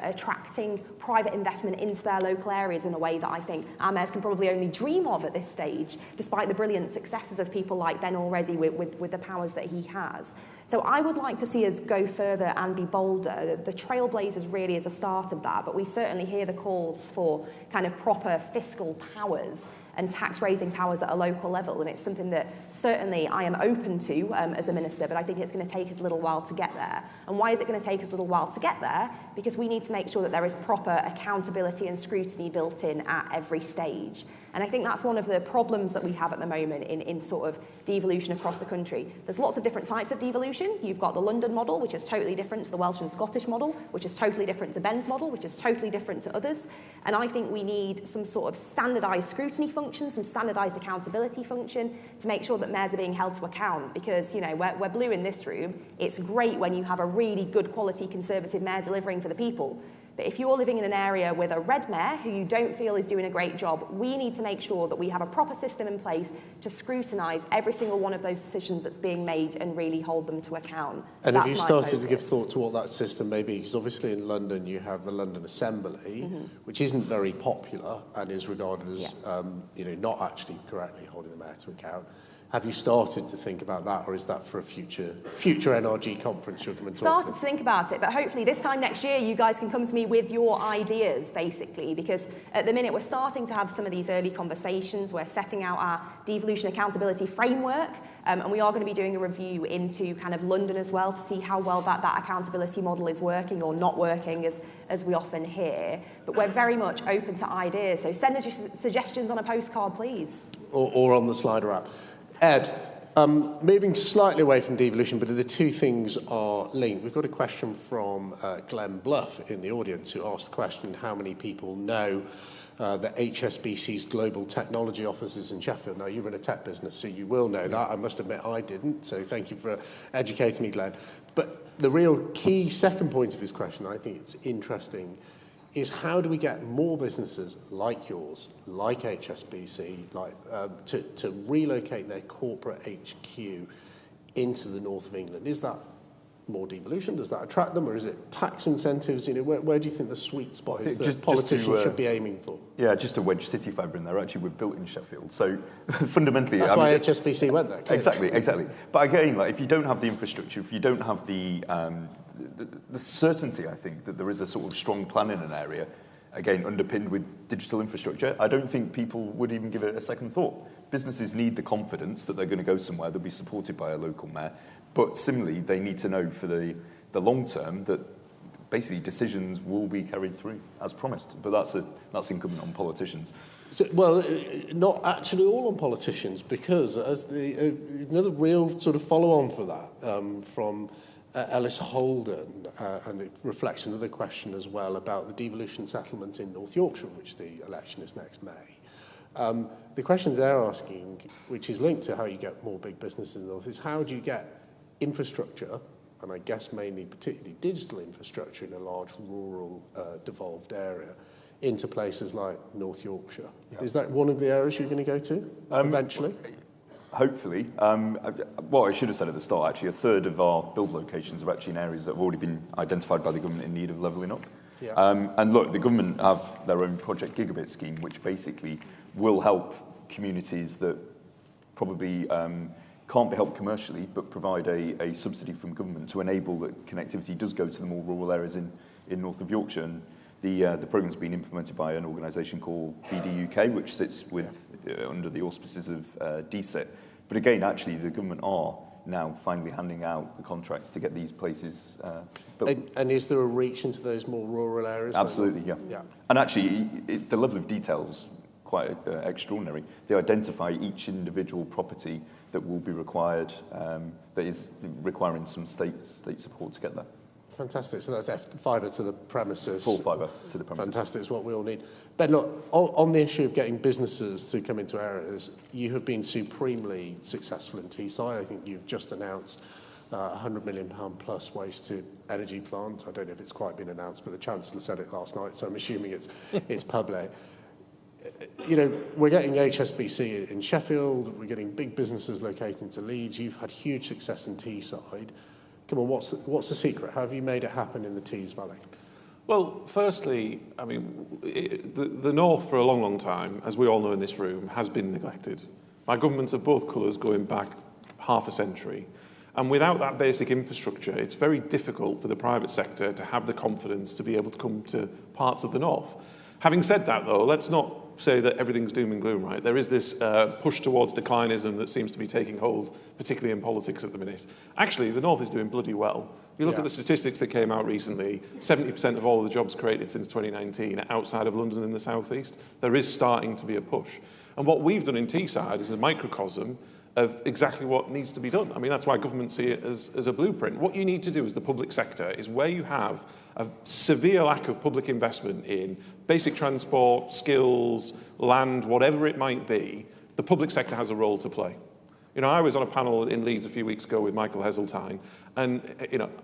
Speaker 5: attracting private investment into their local areas in a way that I think our mayors can probably only dream of at this stage, despite the brilliant successes of people like Ben already with the powers that he has. So I would like to see us go further and be bolder. The Trailblazers really is a start of that, but we certainly hear the calls for kind of proper fiscal powers and tax-raising powers at a local level, and it's something that certainly I am open to as a minister, but I think it's going to take us a little while to get there. And why is it going to take us a little while to get there? Because we need to make sure that there is proper accountability and scrutiny built in at every stage. And I think that's one of the problems that we have at the moment in sort of devolution across the country. There's lots of different types of devolution. You've got the London model, which is totally different to the Welsh and Scottish model, which is totally different to Ben's model, which is totally different to others. And I think we need some sort of standardised scrutiny function, some standardised accountability function to make sure that mayors are being held to account. Because, we're blue in this room. It's great when you have a really good quality Conservative mayor delivering for the people. But if you're living in an area with a red mayor who you don't feel is doing a great job, we need to make sure that we have a proper system in place to scrutinise every single one of those decisions that's being made and really hold them to account.
Speaker 3: And have you started to give thought to what that system may be? Because obviously in London you have the London Assembly, which isn't very popular and is regarded as not actually correctly holding the mayor to account. Have you started to think about that, or is that for a future NRG conference you're going to talk
Speaker 5: Started to think about it, but hopefully this time next year you guys can come to me with your ideas, basically, because at the minute we're starting to have some of these early conversations. We're setting out our devolution accountability framework, and we are going to be doing a review into kind of London as well to see how well that accountability model is working or not working, as we often hear. But we're very much open to ideas, so send us your suggestions on a postcard, please.
Speaker 3: Or on the Slider app. Ed, moving slightly away from devolution, but the two things are linked. We've got a question from Glenn Bluff in the audience who asked the question, how many people know that HSBC's global technology office is in Sheffield? Now, you run a tech business, so you will know that. I must admit I didn't, so thank you for educating me, Glenn. But the real key second point of his question, I think it's interesting, is how do we get more businesses like yours, like HSBC, to relocate their corporate HQ into the north of England? Is that more devolution? Does that attract them, or is it tax incentives? Where do you think the sweet spot is that politicians should be aiming for?
Speaker 6: Yeah, just to wedge City Fibre in there. Actually, we're built in Sheffield, so fundamentally,
Speaker 3: that's why HSBC went there. Clearly.
Speaker 6: Exactly. But again, if you don't have the infrastructure, if you don't have the certainty, I think, that there is a sort of strong plan in an area, again, underpinned with digital infrastructure, I don't think people would even give it a second thought. Businesses need the confidence that they're going to go somewhere, they'll be supported by a local mayor, but similarly, they need to know for the long term that basically decisions will be carried through as promised. But that's incumbent on politicians.
Speaker 3: So, well, not actually all on politicians, because as another real sort of follow-on for that from Ellis Holden, and it reflects another question as well about the devolution settlement in North Yorkshire, which the election is next May. The questions they're asking, which is linked to how you get more big businesses in the north, is how do you get infrastructure, and I guess mainly particularly digital infrastructure in a large rural devolved area, into places like North Yorkshire? Yeah. Is that one of the areas you're going to go to eventually?
Speaker 6: Hopefully. Well, I should have said at the start, actually, a third of our build locations are actually in areas that have already been identified by the government in need of levelling up. Yeah. And look, the government have their own Project Gigabit scheme, which basically will help communities that probably can't be helped commercially, but provide a subsidy from government to enable that connectivity does go to the more rural areas in north of Yorkshire. And the programme's been implemented by an organisation called BD UK, which sits with under the auspices of DSIT. But again, actually, the government are now finally handing out the contracts to get these places built.
Speaker 3: And is there a reach into those more rural areas?
Speaker 6: Absolutely, yeah. And actually, the level of detail's quite extraordinary. They identify each individual property that will be required, that is requiring some state support to get there.
Speaker 3: Fantastic. So that's fibre to the premises.
Speaker 6: Full fibre to the premises.
Speaker 3: Fantastic. It's what we all need. Ben, look, on the issue of getting businesses to come into areas, you have been supremely successful in Teesside. I think you've just announced £100 million plus waste to energy plant. I don't know if it's quite been announced, but the Chancellor said it last night, so I'm assuming it's public. you know, we're getting HSBC in Sheffield, we're getting big businesses locating to Leeds. You've had huge success in Teesside. Come on, what's the secret? How have you made it happen in the Tees Valley?
Speaker 4: Well, firstly, I mean, the North for a long, long time, as we all know in this room, has been neglected by governments of both colours going back half a century. And without that basic infrastructure, it's very difficult for the private sector to have the confidence to be able to come to parts of the North. Having said that, though, let's not say that everything's doom and gloom, right? There is this push towards declinism that seems to be taking hold, particularly in politics at the minute. Actually, the North is doing bloody well. You look at the statistics that came out recently, 70% of all of the jobs created since 2019 are outside of London and the South East. There is starting to be a push. And what we've done in Teesside is a microcosm of exactly what needs to be done. I mean, that's why governments see it as a blueprint. What you need to do as the public sector is where you have a severe lack of public investment in basic transport, skills, land, whatever it might be, the public sector has a role to play. You know, I was on a panel in Leeds a few weeks ago with Michael Heseltine, and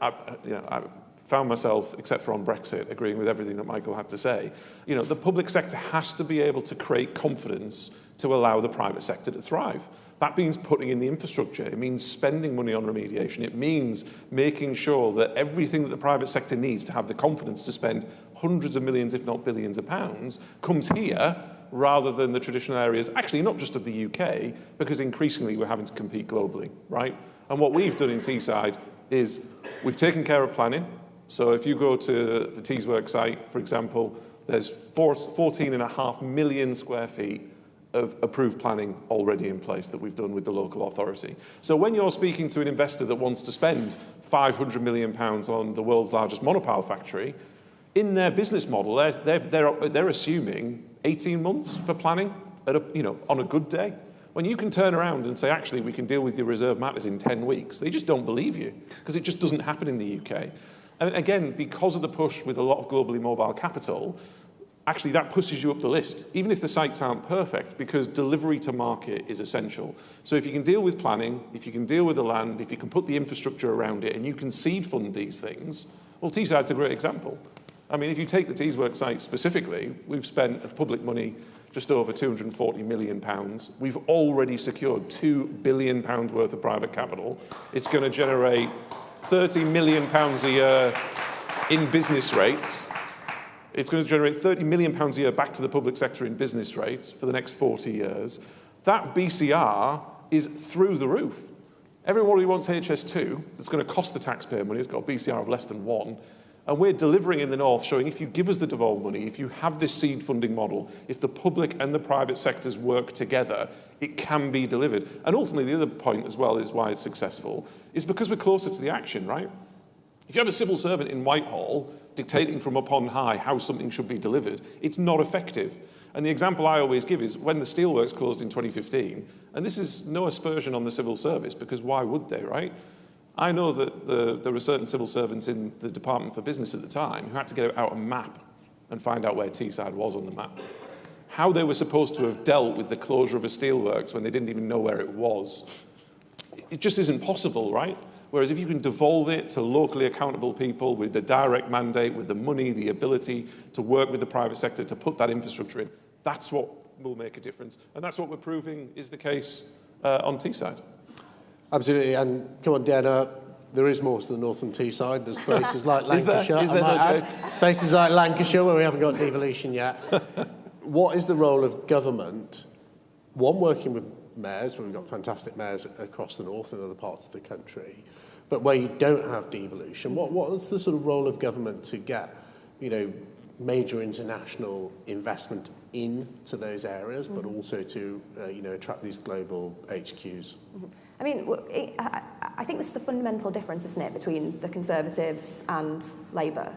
Speaker 4: I found myself, except for on Brexit, agreeing with everything that Michael had to say. You know, the public sector has to be able to create confidence to allow the private sector to thrive. That means putting in the infrastructure. It means spending money on remediation. It means making sure that everything that the private sector needs to have the confidence to spend hundreds of millions, if not billions of pounds, comes here rather than the traditional areas, actually not just of the UK, because increasingly we're having to compete globally, right? And what we've done in Teesside is we've taken care of planning. So if you go to the Teesworks site, for example, there's 14.5 million square feet of approved planning already in place that we've done with the local authority. So when you're speaking to an investor that wants to spend £500 million on the world's largest monopile factory, in their business model, they're assuming 18 months for planning at on a good day. When you can turn around and say, actually, we can deal with your reserve matters in 10 weeks, they just don't believe you, because it just doesn't happen in the UK. And again, because of the push with a lot of globally mobile capital, actually that pushes you up the list, even if the sites aren't perfect, because delivery to market is essential. So if you can deal with planning, if you can deal with the land, if you can put the infrastructure around it, and you can seed fund these things, well, Teesside's a great example. I mean, if you take the Teesworks site specifically, we've spent of public money just over £240 million. We've already secured £2 billion worth of private capital. It's going to generate £30 million a year in business rates. It's going to generate £30 million a year back to the public sector in business rates for the next 40 years. That BCR is through the roof. Everyone who wants HS2, that's going to cost the taxpayer money, has got a BCR of less than 1. And we're delivering in the North, showing if you give us the devolved money, if you have this seed funding model, if the public and the private sectors work together, it can be delivered. And ultimately, the other point as well is why it's successful, is because we're closer to the action, right? If you have a civil servant in Whitehall dictating from up on high how something should be delivered, it's not effective. And the example I always give is when the steelworks closed in 2015, and this is no aspersion on the civil service, because why would they, right? I know that there were certain civil servants in the Department for Business at the time who had to get out a map and find out where Teesside was on the map. How they were supposed to have dealt with the closure of a steelworks when they didn't even know where it was, it just isn't possible, right? Whereas if you can devolve it to locally accountable people with the direct mandate, with the money, the ability to work with the private sector to put that infrastructure in, that's what will make a difference. And that's what we're proving is the case on Teesside.
Speaker 3: Absolutely, and come on, Diana, there is more to the Northern Teesside. There's places like Lancashire,
Speaker 4: is there
Speaker 3: I might add. There's places like Lancashire where we haven't got devolution yet. What is the role of government, one, working with mayors, where we've got fantastic mayors across the North and other parts of the country, but where you don't have devolution, what is the sort of role of government to get, major international investment into those areas, but also to, attract these global HQs?
Speaker 5: I mean, I think this is a fundamental difference, isn't it, between the Conservatives and Labour.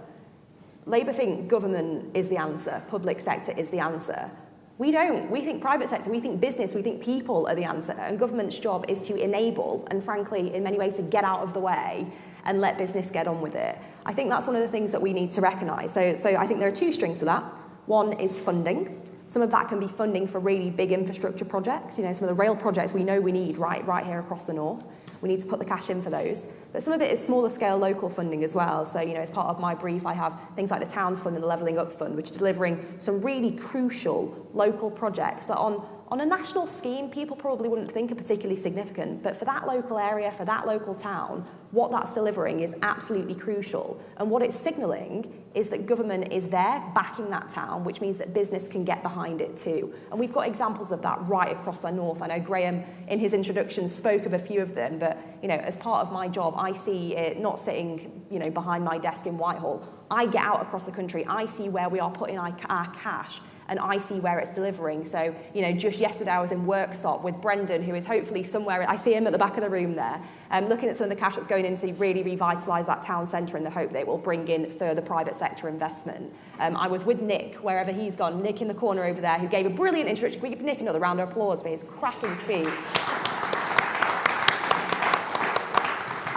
Speaker 5: Labour think government is the answer, public sector is the answer. We don't. We think private sector, we think business, we think people are the answer, and government's job is to enable and, frankly, in many ways, to get out of the way and let business get on with it. I think that's one of the things that we need to recognise. So I think there are two strings to that. One is funding. Some of that can be funding for really big infrastructure projects, some of the rail projects we know we need right here across the North. We need to put the cash in for those. But some of it is smaller scale local funding as well. So, as part of my brief, I have things like the Towns Fund and the Levelling Up Fund, which are delivering some really crucial local projects that on a national scheme, people probably wouldn't think are particularly significant, but for that local area, for that local town, what that's delivering is absolutely crucial. And what it's signalling is that government is there backing that town, which means that business can get behind it too. And we've got examples of that right across the north. I know Graham, in his introduction, spoke of a few of them, but as part of my job, I see it not sitting behind my desk in Whitehall. I get out across the country, I see where we are putting our cash, and I see where it's delivering. So, just yesterday I was in Worksop with Brendan, who is hopefully somewhere, I see him at the back of the room there, looking at some of the cash that's going in to really revitalise that town centre in the hope that it will bring in further private sector investment. I was with Nick, wherever he's gone, Nick in the corner over there, who gave a brilliant introduction. Can we give Nick another round of applause for his cracking speech?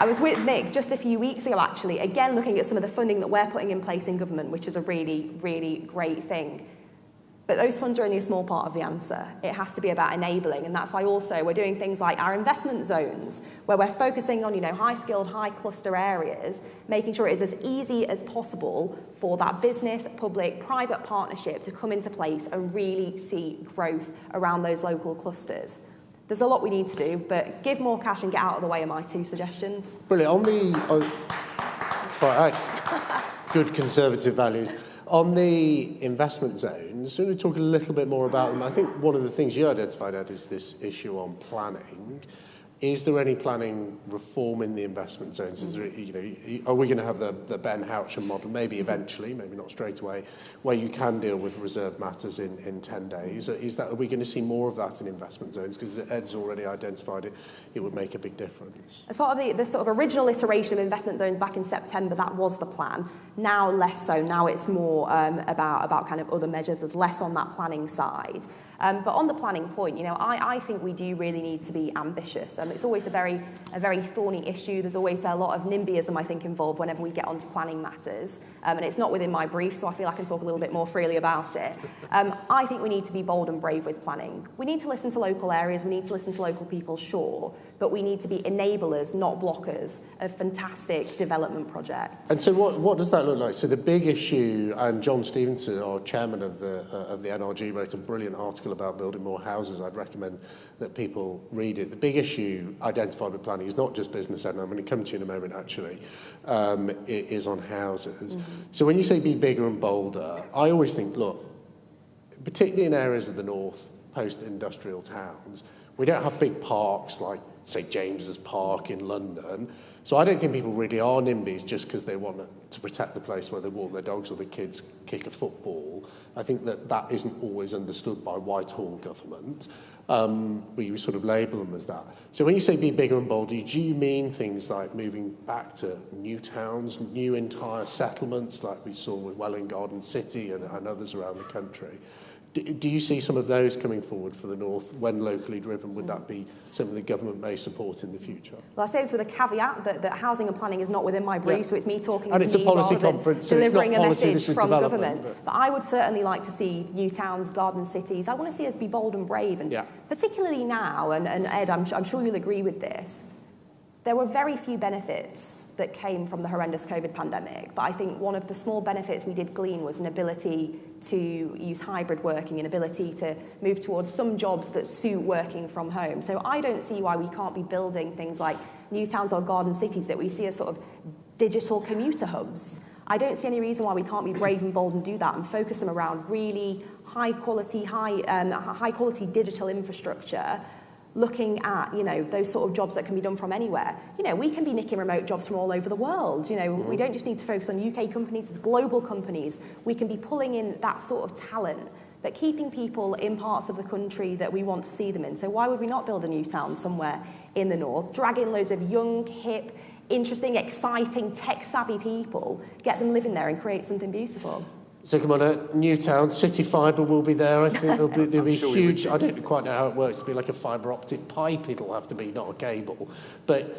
Speaker 5: I was with Nick just a few weeks ago, actually, again looking at some of the funding that we're putting in place in government, which is a really, really great thing. But those funds are only a small part of the answer. It has to be about enabling, and that's why also we're doing things like our investment zones, where we're focusing on high-skilled, high-cluster areas, making sure it is as easy as possible for that business, public, private partnership to come into place and really see growth around those local clusters. There's a lot we need to do, but give more cash and get out of the way are my two suggestions.
Speaker 3: Brilliant. Right. Good Conservative values. On the investment zones, I'm going to talk a little bit more about them. I think one of the things you identified, Ed, is this issue on planning. Is there any planning reform in the investment zones? Is there, are we going to have the Ben Houchen model, maybe eventually, maybe not straight away, where you can deal with reserved matters in 10 days? Are we going to see more of that in investment zones? Because Ed's already identified it would make a big difference.
Speaker 5: As part of the sort of original iteration of investment zones back in September, that was the plan. Now less so. Now it's more about kind of other measures. There's less on that planning side. But on the planning point, I think we do really need to be ambitious. It's always a very thorny issue. There's always a lot of NIMBYism, I think, involved whenever we get onto planning matters. And it's not within my brief, so I feel I can talk a little bit more freely about it. I think we need to be bold and brave with planning. We need to listen to local areas. We need to listen to local people, sure. But we need to be enablers, not blockers, of fantastic development projects.
Speaker 3: And so what does that look like? So the big issue, and John Stevenson, our chairman of the NRG, wrote a brilliant article about building more houses. I'd recommend that people read it. The big issue identified with planning is not just business, and I'm going to come to you in a moment, actually, it is on houses. Mm-hmm. So when you say be bigger and bolder, I always think, look, particularly in areas of the north, post-industrial towns, we don't have big parks like, say, James's Park in London. So I don't think people really are NIMBYs just because they want to protect the place where they walk their dogs or the kids kick a football. I think that isn't always understood by Whitehall government. We sort of label them as that. So when you say be bigger and bolder, do you mean things like moving back to new towns, new entire settlements like we saw with Welwyn Garden City and others around the country? Do you see some of those coming forward for the North when locally driven? Would that be something the government may support in the future?
Speaker 5: Well, I say this with a caveat that housing and planning is not within my brief, so it's me talking
Speaker 3: and
Speaker 5: to
Speaker 3: it's
Speaker 5: me
Speaker 3: a policy
Speaker 5: rather
Speaker 3: conference,
Speaker 5: than
Speaker 3: so
Speaker 5: delivering
Speaker 3: it's not policy,
Speaker 5: a message from government.
Speaker 3: But
Speaker 5: I would certainly like to see new towns, garden cities. I want to see us be bold and brave, and particularly now, and Ed, I'm sure you'll agree with this, there were very few benefits that came from the horrendous COVID pandemic, but I think one of the small benefits we did glean was an ability to use hybrid working, an ability to move towards some jobs that suit working from home. So I don't see why we can't be building things like new towns or garden cities that we see as sort of digital commuter hubs. I don't see any reason why we can't be brave and bold and do that and focus them around really high quality digital infrastructure, looking at, those sort of jobs that can be done from anywhere. We can be nicking remote jobs from all over the world. We don't just need to focus on UK companies, it's global companies. We can be pulling in that sort of talent, but keeping people in parts of the country that we want to see them in. So why would we not build a new town somewhere in the north, drag in loads of young, hip, interesting, exciting, tech-savvy people, get them living there and create something beautiful?
Speaker 3: So come on, Newtown, City Fibre will be there. I think there'll be huge. I don't quite know how it works. It'll be like a fibre optic pipe. It'll have to be, not a cable. But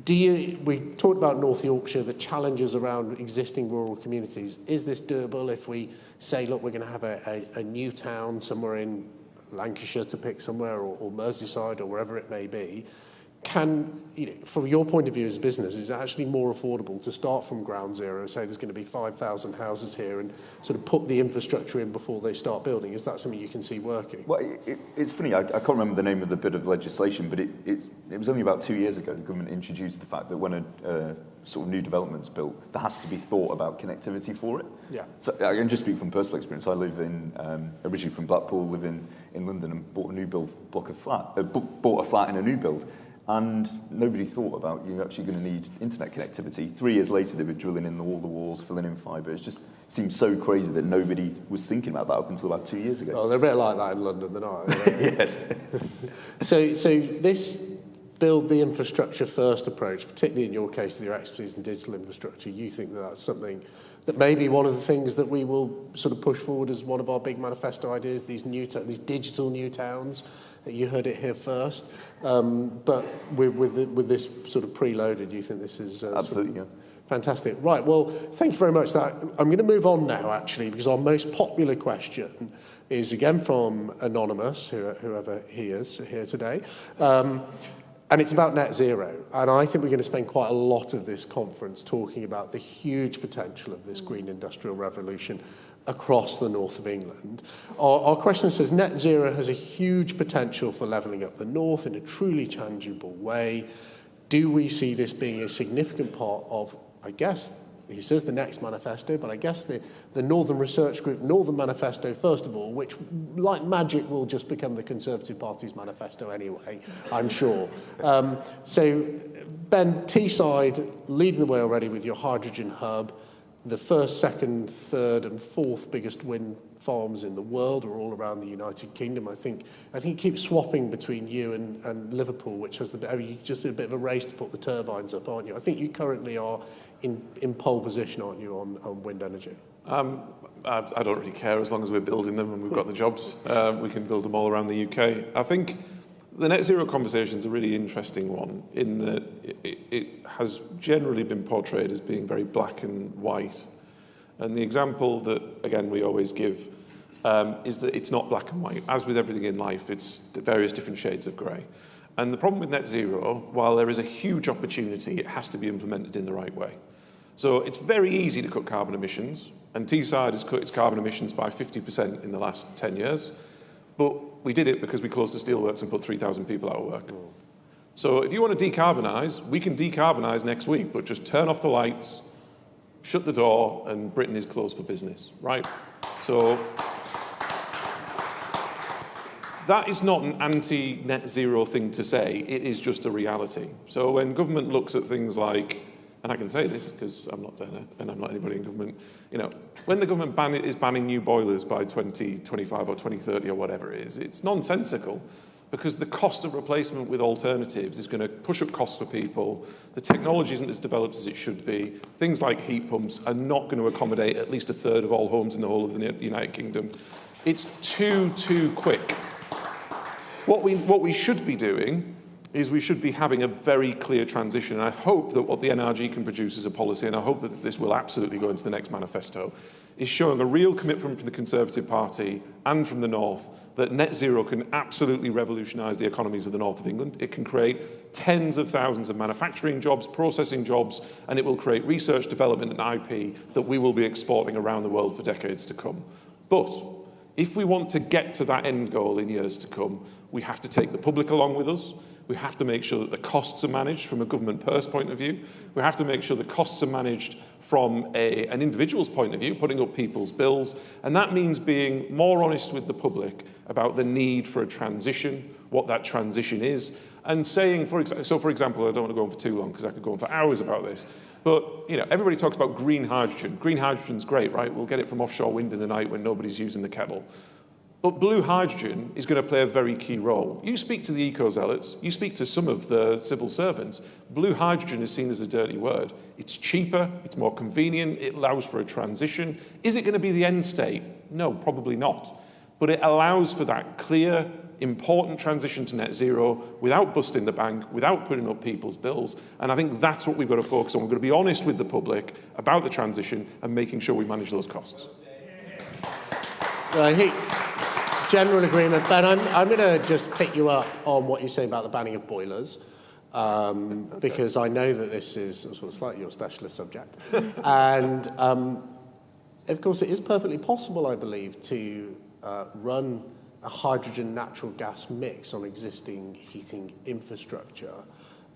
Speaker 3: we talked about North Yorkshire, the challenges around existing rural communities. Is this doable if we say, look, we're going to have a new town somewhere in Lancashire, to pick somewhere, or Merseyside, or wherever it may be? from your point of view as a business, is it actually more affordable to start from ground zero, say there's going to be 5,000 houses here, and sort of put the infrastructure in before they start building? Is that something you can see working?
Speaker 6: Well, it's funny, I can't remember the name of the bit of legislation, but it was only about 2 years ago the government introduced the fact that when a sort of new development's built, there has to be thought about connectivity for it.
Speaker 3: Yeah.
Speaker 6: So I can just speak from personal experience. I live in, originally from Blackpool, live in London, and bought a new build block of flat, bought a flat in a new build. And nobody thought about you're actually going to need internet connectivity. 3 years later, they were drilling in all the walls, filling in fibre. It just seems so crazy that nobody was thinking about that up until about 2 years ago.
Speaker 3: Oh, they're a bit like that in London, they're not.
Speaker 6: Yes.
Speaker 3: So this build the infrastructure first approach, particularly in your case with your expertise in digital infrastructure, you think that that's something that may be one of the things that we will sort of push forward as one of our big manifesto ideas, these digital new towns. You heard it here first, but with this sort of preloaded, you think this is
Speaker 6: absolutely, yeah.
Speaker 3: Fantastic. Right, well, thank you very much. I'm going to move on now, actually, because our most popular question is, again, from Anonymous, whoever he is here today, and it's about net zero. And I think we're going to spend quite a lot of this conference talking about the huge potential of this green industrial revolution across the north of England. Our question says, net zero has a huge potential for levelling up the north in a truly tangible way. Do we see this being a significant part of, I guess, he says the next manifesto, but I guess the Northern Research Group, Northern Manifesto, first of all, which, like magic, will just become the Conservative Party's manifesto anyway, I'm sure. So, Ben, Teesside, leading the way already with your hydrogen hub. The first, second, third, and fourth biggest wind farms in the world are all around the United Kingdom. I think you keep swapping between you and Liverpool, which has you just did a bit of a race to put the turbines up, aren't you? I think you currently are in pole position, aren't you, on wind energy?
Speaker 4: I don't really care as long as we're building them and we've got the jobs. We can build them all around the UK. I think the net zero conversation is a really interesting one in that it has generally been portrayed as being very black and white. And the example that, again, we always give is that it's not black and white. As with everything in life, it's various different shades of grey. And the problem with net zero, while there is a huge opportunity, it has to be implemented in the right way. So it's very easy to cut carbon emissions, and Teesside has cut its carbon emissions by 50% in the last 10 years. But we did it because we closed the steelworks and put 3,000 people out of work. So if you want to decarbonise, we can decarbonise next week, but just turn off the lights, shut the door, and Britain is closed for business, right? So that is not an anti-net zero thing to say. It is just a reality. So when government looks at things like, and I can say this because I'm not there and I'm not anybody in government, when the government is banning new boilers by 2025 or 2030 or whatever it is, it's nonsensical because the cost of replacement with alternatives is going to push up costs for people. The technology isn't as developed as it should be. Things like heat pumps are not going to accommodate at least a third of all homes in the whole of the United Kingdom. It's too quick. What we should be doing is we should be having a very clear transition. And I hope that what the NRG can produce as a policy, and I hope that this will absolutely go into the next manifesto, is showing a real commitment from the Conservative Party and from the North that net zero can absolutely revolutionise the economies of the North of England. It can create tens of thousands of manufacturing jobs, processing jobs, and it will create research, development and IP that we will be exporting around the world for decades to come. But if we want to get to that end goal in years to come, we have to take the public along with us. We have to make sure that the costs are managed from a government purse point of view. We have to make sure the costs are managed from an individual's point of view, putting up people's bills. And that means being more honest with the public about the need for a transition, what that transition is, and saying, for example, I don't want to go on for too long because I could go on for hours about this, but everybody talks about green hydrogen. Green hydrogen's great, right? We'll get it from offshore wind in the night when nobody's using the kettle. But blue hydrogen is going to play a very key role. You speak to the eco-zealots, you speak to some of the civil servants, blue hydrogen is seen as a dirty word. It's cheaper, it's more convenient, it allows for a transition. Is it going to be the end state? No, probably not. But it allows for that clear, important transition to net zero without busting the bank, without putting up people's bills. And I think that's what we've got to focus on. We've got to be honest with the public about the transition and making sure we manage those costs.
Speaker 3: General agreement. Ben, I'm going to just pick you up on what you say about the banning of boilers. because I know that this is sort of slightly your specialist subject. And of course, it is perfectly possible, I believe, to run a hydrogen natural gas mix on existing heating infrastructure.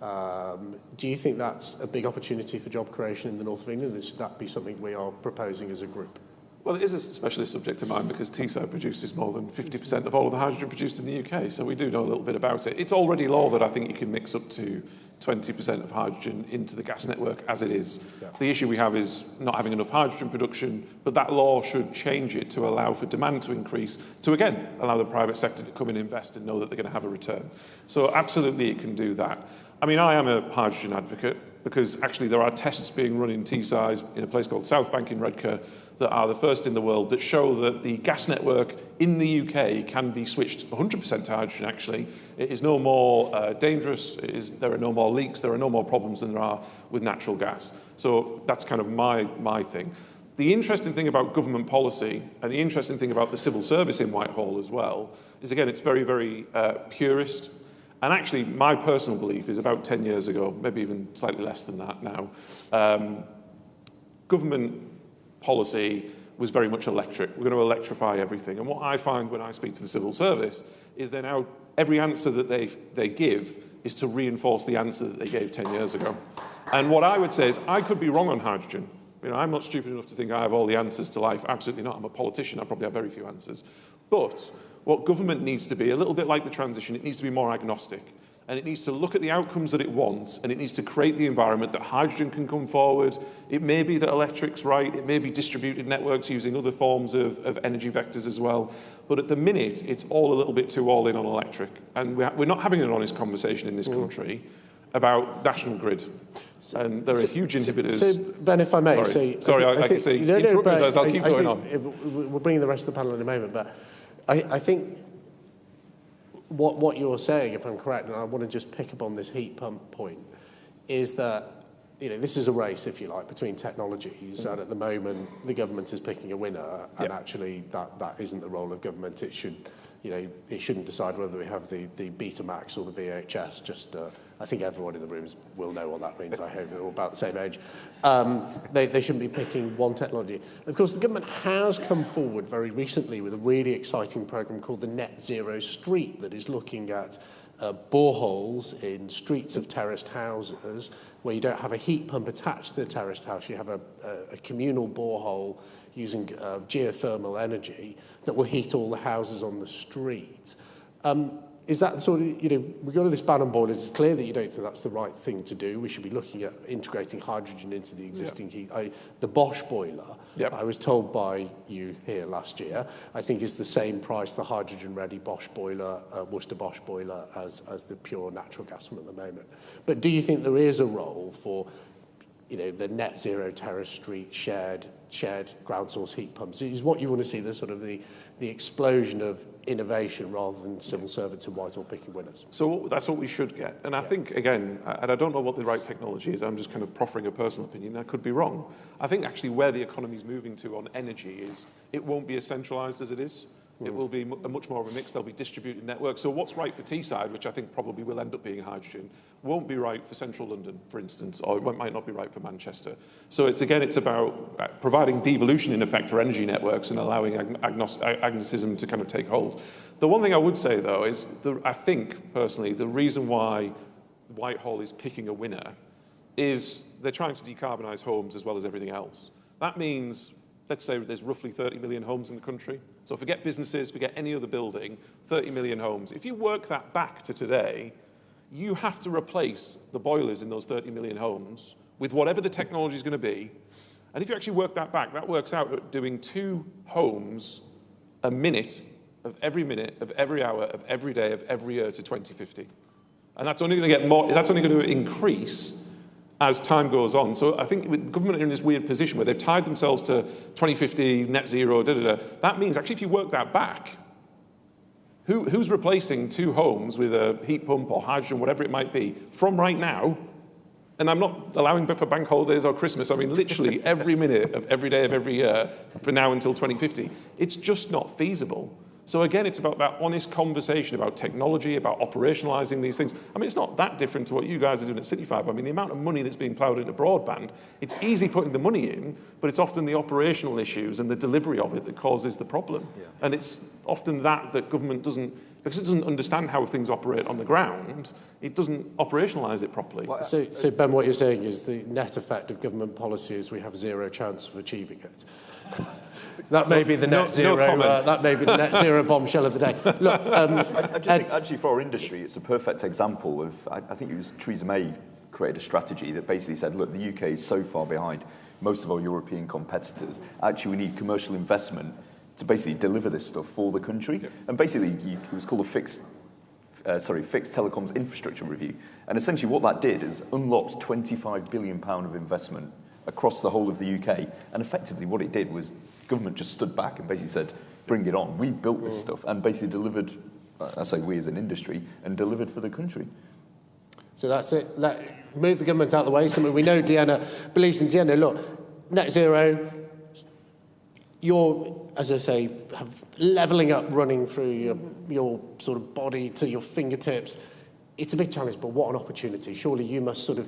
Speaker 3: Do you think that's a big opportunity for job creation in the north of England? And should that be something we are proposing as a group?
Speaker 4: Well, it is a specialist subject of mine because Teesside produces more than 50% of all of the hydrogen produced in the UK, so we do know a little bit about it. It's already law that I think you can mix up to 20% of hydrogen into the gas network as it is. Yeah. The issue we have is not having enough hydrogen production, but that law should change it to allow for demand to increase, to again allow the private sector to come and invest and know that they're going to have a return. So absolutely it can do that. I mean, I am a hydrogen advocate because actually there are tests being run in Teesside in a place called Southbank in Redcar that are the first in the world that show that the gas network in the UK can be switched 100% to hydrogen, actually. It is no more dangerous, there are no more leaks, there are no more problems than there are with natural gas. So that's kind of my thing. The interesting thing about government policy and the interesting thing about the civil service in Whitehall as well is, again, it's very, very purist. And actually, my personal belief is about 10 years ago, maybe even slightly less than that now, government policy was very much electric. We're going to electrify everything. And what I find when I speak to the civil service is that now every answer that they give is to reinforce the answer that they gave 10 years ago. And what I would say is I could be wrong on hydrogen. You know, I'm not stupid enough to think I have all the answers to life. Absolutely not. I'm a politician. I probably have very few answers. But what government needs to be, a little bit like the transition, it needs to be more agnostic. And it needs to look at the outcomes that it wants, and it needs to create the environment that hydrogen can come forward. It may be that electric's right, it may be distributed networks using other forms of energy vectors as well. But at the minute, it's all a little bit too all in on electric. And we're not having an honest conversation in this country about national grid. And there are huge inhibitors.
Speaker 3: So, Ben, if I may.
Speaker 4: Sorry, I can say, interrupt me, guys, I'll keep going on.
Speaker 3: We'll bring the rest of the panel in a moment, but I think what you're saying, if I'm correct, and I want to just pick up on this heat pump point, is that this is a race, if you like, between technologies, and at the moment the government is picking a winner, and actually that isn't the role of government. It should, it shouldn't decide whether we have the Betamax or the VHS. Just I think everyone in the room will know what that means. I hope we're all about the same age. They shouldn't be picking one technology. Of course, the government has come forward very recently with a really exciting programme called the Net Zero Street that is looking at boreholes in streets of terraced houses where you don't have a heat pump attached to the terraced house. You have a communal borehole using geothermal energy that will heat all the houses on the street. Is that sort of, we go to this ban on boilers. It's clear that you don't think that's the right thing to do. We should be looking at integrating hydrogen into the existing heat. The Bosch boiler, I was told by you here last year, I think is the same price, the hydrogen-ready Bosch boiler, Worcester Bosch boiler, as the pure natural gas one at the moment. But do you think there is a role for, the net zero terrace street shared ground source heat pumps? Is what you want to see the sort of the explosion of innovation rather than civil servants in Whitehall picking winners?
Speaker 4: So that's what we should get. And I think, again, and I don't know what the right technology is, I'm just kind of proffering a personal opinion, I could be wrong. I think actually where the economy is moving to on energy is it won't be as centralised as it is. It will be much more of a mix. There'll be distributed networks. So what's right for Teesside, which I think probably will end up being hydrogen, won't be right for central London, for instance, or it might not be right for Manchester. So it's about providing devolution, in effect, for energy networks and allowing agnosticism to kind of take hold. The one thing I would say, though, is I think, personally, the reason why Whitehall is picking a winner is they're trying to decarbonise homes as well as everything else. That means, let's say there's roughly 30 million homes in the country. So forget businesses, forget any other building, 30 million homes. If you work that back to today, you have to replace the boilers in those 30 million homes with whatever the technology is going to be. And if you actually work that back, that works out at doing 2 homes a minute of every hour, of every day, of every year to 2050. And that's only going to get more, that's only going to increase as time goes on. So I think with government are in this weird position where they've tied themselves to 2050, net zero, That means actually if you work that back, who's replacing 2 homes with a heat pump or hydrogen, whatever it might be, from right now? And I'm not allowing for bank holidays or Christmas. I mean, literally every minute of every day of every year from now until 2050. It's just not feasible. So again, it's about that honest conversation about technology, about operationalising these things. I mean, it's not that different to what you guys are doing at City Fibre. I mean, the amount of money that's being ploughed into broadband, it's easy putting the money in, but it's often the operational issues and the delivery of it that causes the problem. Yeah. And it's often that government doesn't, because it doesn't understand how things operate on the ground, it doesn't operationalise it properly.
Speaker 3: So Ben, what you're saying is the net effect of government policy is we have zero chance of achieving it. That may be the net zero. That may be the net zero bombshell of the day. Look,
Speaker 6: I just think actually for our industry, it's a perfect example of. I think it was Theresa May created a strategy that basically said, look, the UK is so far behind most of our European competitors. Actually, we need commercial investment to basically deliver this stuff for the country. Yeah. And basically, it was called a fixed telecoms infrastructure review. And essentially, what that did is unlocked £25 billion of investment across the whole of the UK. And effectively what it did was government just stood back and basically said, bring it on. We built this stuff and basically delivered, I say we as an industry, and delivered for the country.
Speaker 3: So that's it. Move the government out of the way. Something we know Deanna believes in. Deanna, look, net zero, you're, as I say, have levelling up running through your sort of body to your fingertips. It's a big challenge, but what an opportunity. Surely you must sort of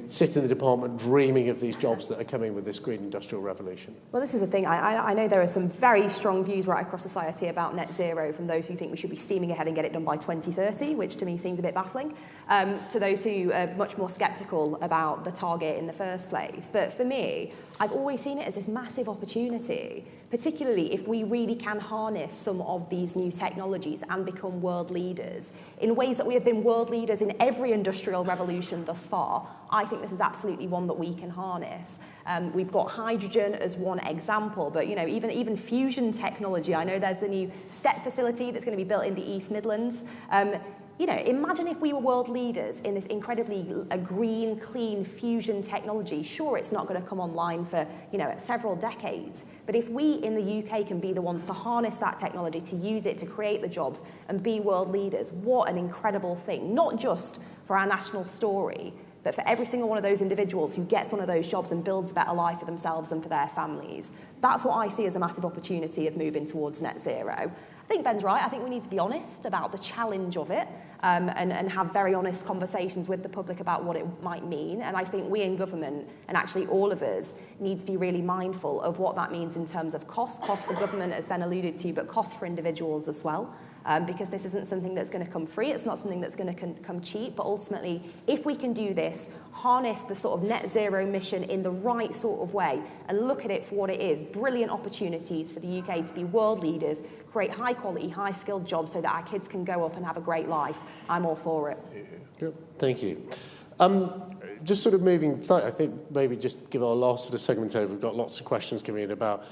Speaker 3: sit in the department dreaming of these jobs that are coming with this green industrial revolution.
Speaker 5: Well, this is the thing. I know there are some very strong views right across society about net zero, from those who think we should be steaming ahead and get it done by 2030, which to me seems a bit baffling, to those who are much more sceptical about the target in the first place. But for me, I've always seen it as this massive opportunity, particularly if we really can harness some of these new technologies and become world leaders in ways that we have been world leaders in every industrial revolution thus far. I think this is absolutely one that we can harness. We've got hydrogen as one example, but even fusion technology. I know there's the new STEP facility that's going to be built in the East Midlands. Imagine if we were world leaders in this incredibly green, clean fusion technology. Sure, it's not going to come online for several decades, but if we in the UK can be the ones to harness that technology, to use it, to create the jobs and be world leaders, what an incredible thing, not just for our national story, but for every single one of those individuals who gets one of those jobs and builds a better life for themselves and for their families. That's what I see as a massive opportunity of moving towards net zero. I think Ben's right. I think we need to be honest about the challenge of it and have very honest conversations with the public about what it might mean. And I think we in government, and actually all of us, need to be really mindful of what that means in terms of cost for government, as Ben alluded to, but cost for individuals as well. Because this isn't something that's going to come free, it's not something that's going to come cheap, but ultimately, if we can do this, harness the sort of net zero mission in the right sort of way, and look at it for what it is, brilliant opportunities for the UK to be world leaders, create high quality, high skilled jobs so that our kids can go up and have a great life, I'm all for it.
Speaker 3: Good. Thank you. Just sort of moving, I think maybe just give our last sort of segment over. We've got lots of questions coming in about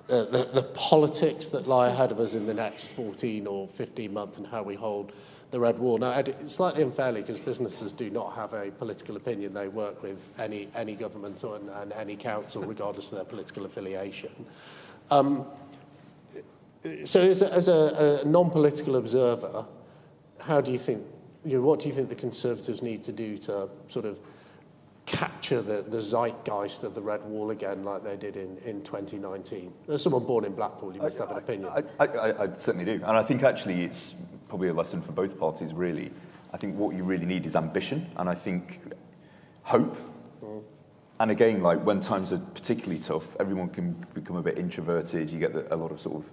Speaker 3: the politics that lie ahead of us in the next 14 or 15 months and how we hold the red wall. Now, slightly unfairly, because businesses do not have a political opinion. They work with any government and any council, regardless of their political affiliation. So as a non-political observer, how do you think, what do you think the Conservatives need to do to sort of capture the zeitgeist of the red wall again, like they did in 2019? There's someone born in Blackpool, you must have an opinion.
Speaker 6: I certainly do. And I think actually it's probably a lesson for both parties, really. I think what you really need is ambition, and I think hope. And again, like when times are particularly tough, everyone can become a bit introverted. You get a lot of sort of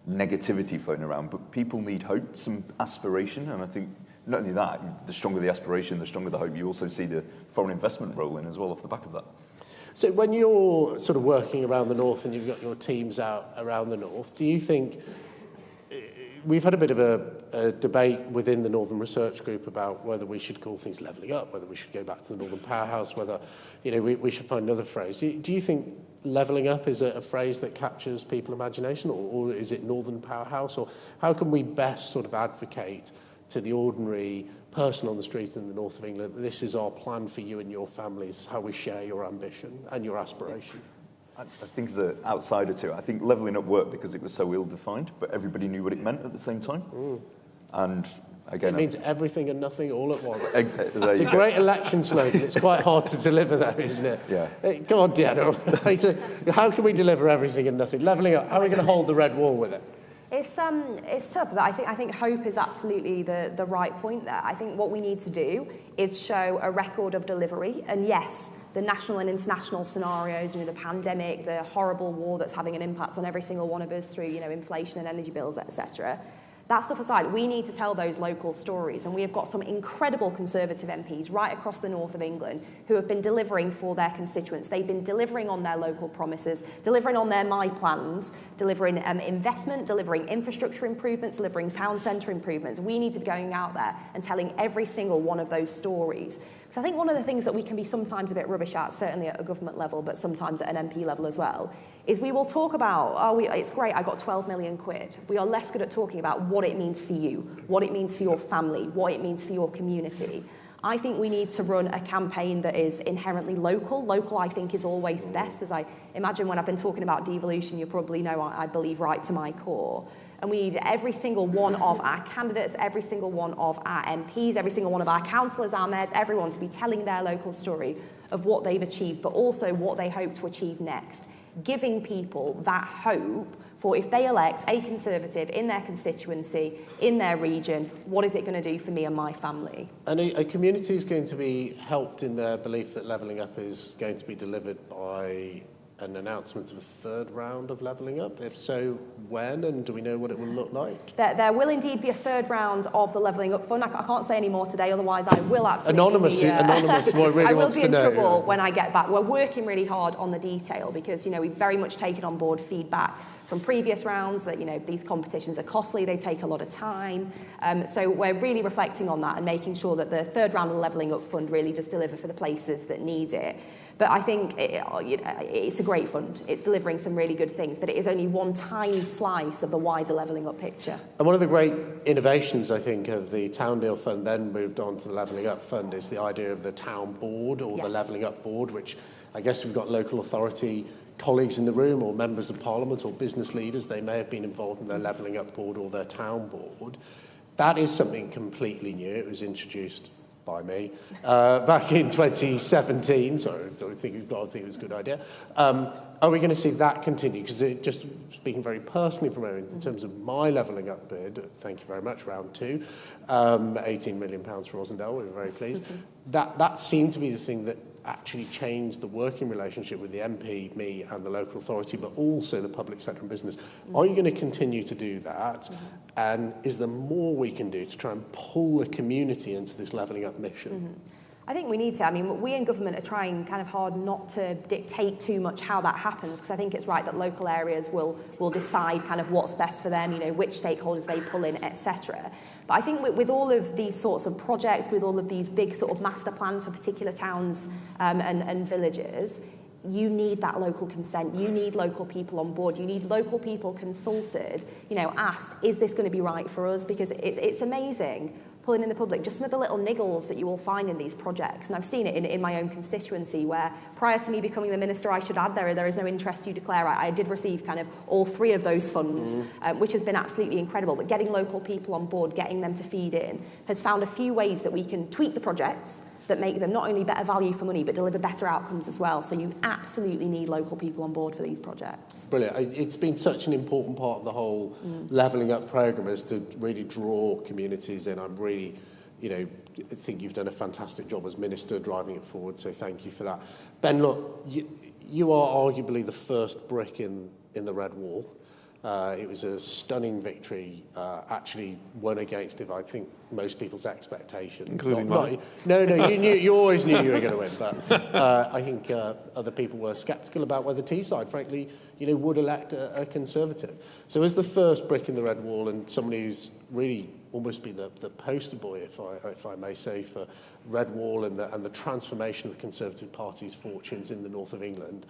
Speaker 6: negativity floating around, but people need hope, some aspiration, and I think not only that, the stronger the aspiration, the stronger the hope. You also see the foreign investment roll in as well off the back of that.
Speaker 3: So when you're sort of working around the north and you've got your teams out around the north, do you think, we've had a bit of a debate within the Northern Research Group about whether we should call things levelling up, whether we should go back to the Northern Powerhouse, whether we should find another phrase. Do you think levelling up is a phrase that captures people's imagination, or is it Northern Powerhouse? Or how can we best sort of advocate to the ordinary person on the street in the north of England, this is our plan for you and your families, how we share your ambition and your aspiration?
Speaker 6: I think as an outsider too, I think levelling up worked because it was so ill-defined, but everybody knew what it meant at the same time. And again,
Speaker 3: it means everything and nothing all at once.
Speaker 6: Exactly.
Speaker 3: It's a great election slogan. It's quite hard to deliver though, isn't it?
Speaker 6: Yeah.
Speaker 3: Come on, Deanna. How can we deliver everything and nothing? Levelling up, how are we going to hold the red wall with it?
Speaker 5: It's tough, but I think hope is absolutely the right point there. I think what we need to do is show a record of delivery, and yes, the national and international scenarios, the pandemic, the horrible war that's having an impact on every single one of us through, inflation and energy bills, etc. That stuff aside, we need to tell those local stories, and we have got some incredible Conservative MPs right across the north of England who have been delivering for their constituents. They've been delivering on their local promises, delivering on their My Plans, delivering investment, delivering infrastructure improvements, delivering town centre improvements. We need to be going out there and telling every single one of those stories. Because I think one of the things that we can be sometimes a bit rubbish at, certainly at a government level, but sometimes at an MP level as well, is we will talk about, it's great, I got 12 million quid. We are less good at talking about what it means for you, what it means for your family, what it means for your community. I think we need to run a campaign that is inherently local. Local, I think, is always best. As I imagine when I've been talking about devolution, you probably know I believe right to my core. And we need every single one of our candidates, every single one of our MPs, every single one of our councillors, our mayors, everyone to be telling their local story of what they've achieved, but also what they hope to achieve next. Giving people that hope for if they elect a Conservative in their constituency, in their region, what is it going to do for me and my family?
Speaker 3: And a community is going to be helped in their belief that levelling up is going to be delivered by an announcement of a third round of levelling up? If so, when, and do we know what it will look like?
Speaker 5: There will indeed be a third round of the Levelling Up Fund. I can't say any more today, otherwise I will absolutely
Speaker 3: Anonymous, what really
Speaker 5: I will
Speaker 3: wants
Speaker 5: be
Speaker 3: to
Speaker 5: in
Speaker 3: know.
Speaker 5: trouble when I get back. We're working really hard on the detail because, we've very much taken on board feedback from previous rounds that, these competitions are costly, they take a lot of time. So we're really reflecting on that and making sure that the third round of the Levelling Up Fund really does deliver for the places that need it. But I think it's a great fund. It's delivering some really good things, but it is only one tiny slice of the wider levelling up picture.
Speaker 3: And one of the great innovations, I think, of the Town Deal Fund then moved on to the Levelling Up Fund is the idea of the Town Board or the Levelling Up Board, which I guess we've got local authority colleagues in the room or members of Parliament or business leaders. They may have been involved in their Levelling Up Board or their Town Board. That is something completely new. It was introduced by me back in 2017. Sorry, I think it was a good idea. Are we going to see that continue? Because just speaking very personally from in terms of my levelling up bid, thank you very much, round two, £18 million for Rosendale, we were very pleased. That seemed to be the thing that actually changed the working relationship with the MP, me and the local authority, but also the public sector and business. Are you going to continue to do that? And is there more we can do to try and pull the community into this levelling up mission?
Speaker 5: I think we need to. I mean, we in government are trying kind of hard not to dictate too much how that happens, because I think it's right that local areas will decide kind of what's best for them, which stakeholders they pull in, etc. But I think with all of these sorts of projects, with all of these big sort of master plans for particular towns and villages, you need that local consent. You need local people on board. You need local people consulted, asked, is this going to be right for us? Because it's amazing pulling in the public, just some of the little niggles that you will find in these projects. And I've seen it in my own constituency where prior to me becoming the minister, I should add there is no interest you declare. I did receive kind of all three of those funds, which has been absolutely incredible. But getting local people on board, getting them to feed in, has found a few ways that we can tweak the projects that make them not only better value for money, but deliver better outcomes as well. So you absolutely need local people on board for these projects.
Speaker 3: Brilliant. It's been such an important part of the whole levelling up programme is to really draw communities in. I'm really, I think you've done a fantastic job as Minister driving it forward, so thank you for that. Ben, look, you are arguably the first brick in the red wall. It was a stunning victory, actually won against, I think, most people's expectations.
Speaker 4: Including mine.
Speaker 3: No, you always knew you were going to win, but I think other people were sceptical about whether Teesside, frankly, would elect a Conservative. So as the first brick in the red wall and somebody who's really almost been the poster boy, if I may say, for red wall and the transformation of the Conservative Party's fortunes in the north of England,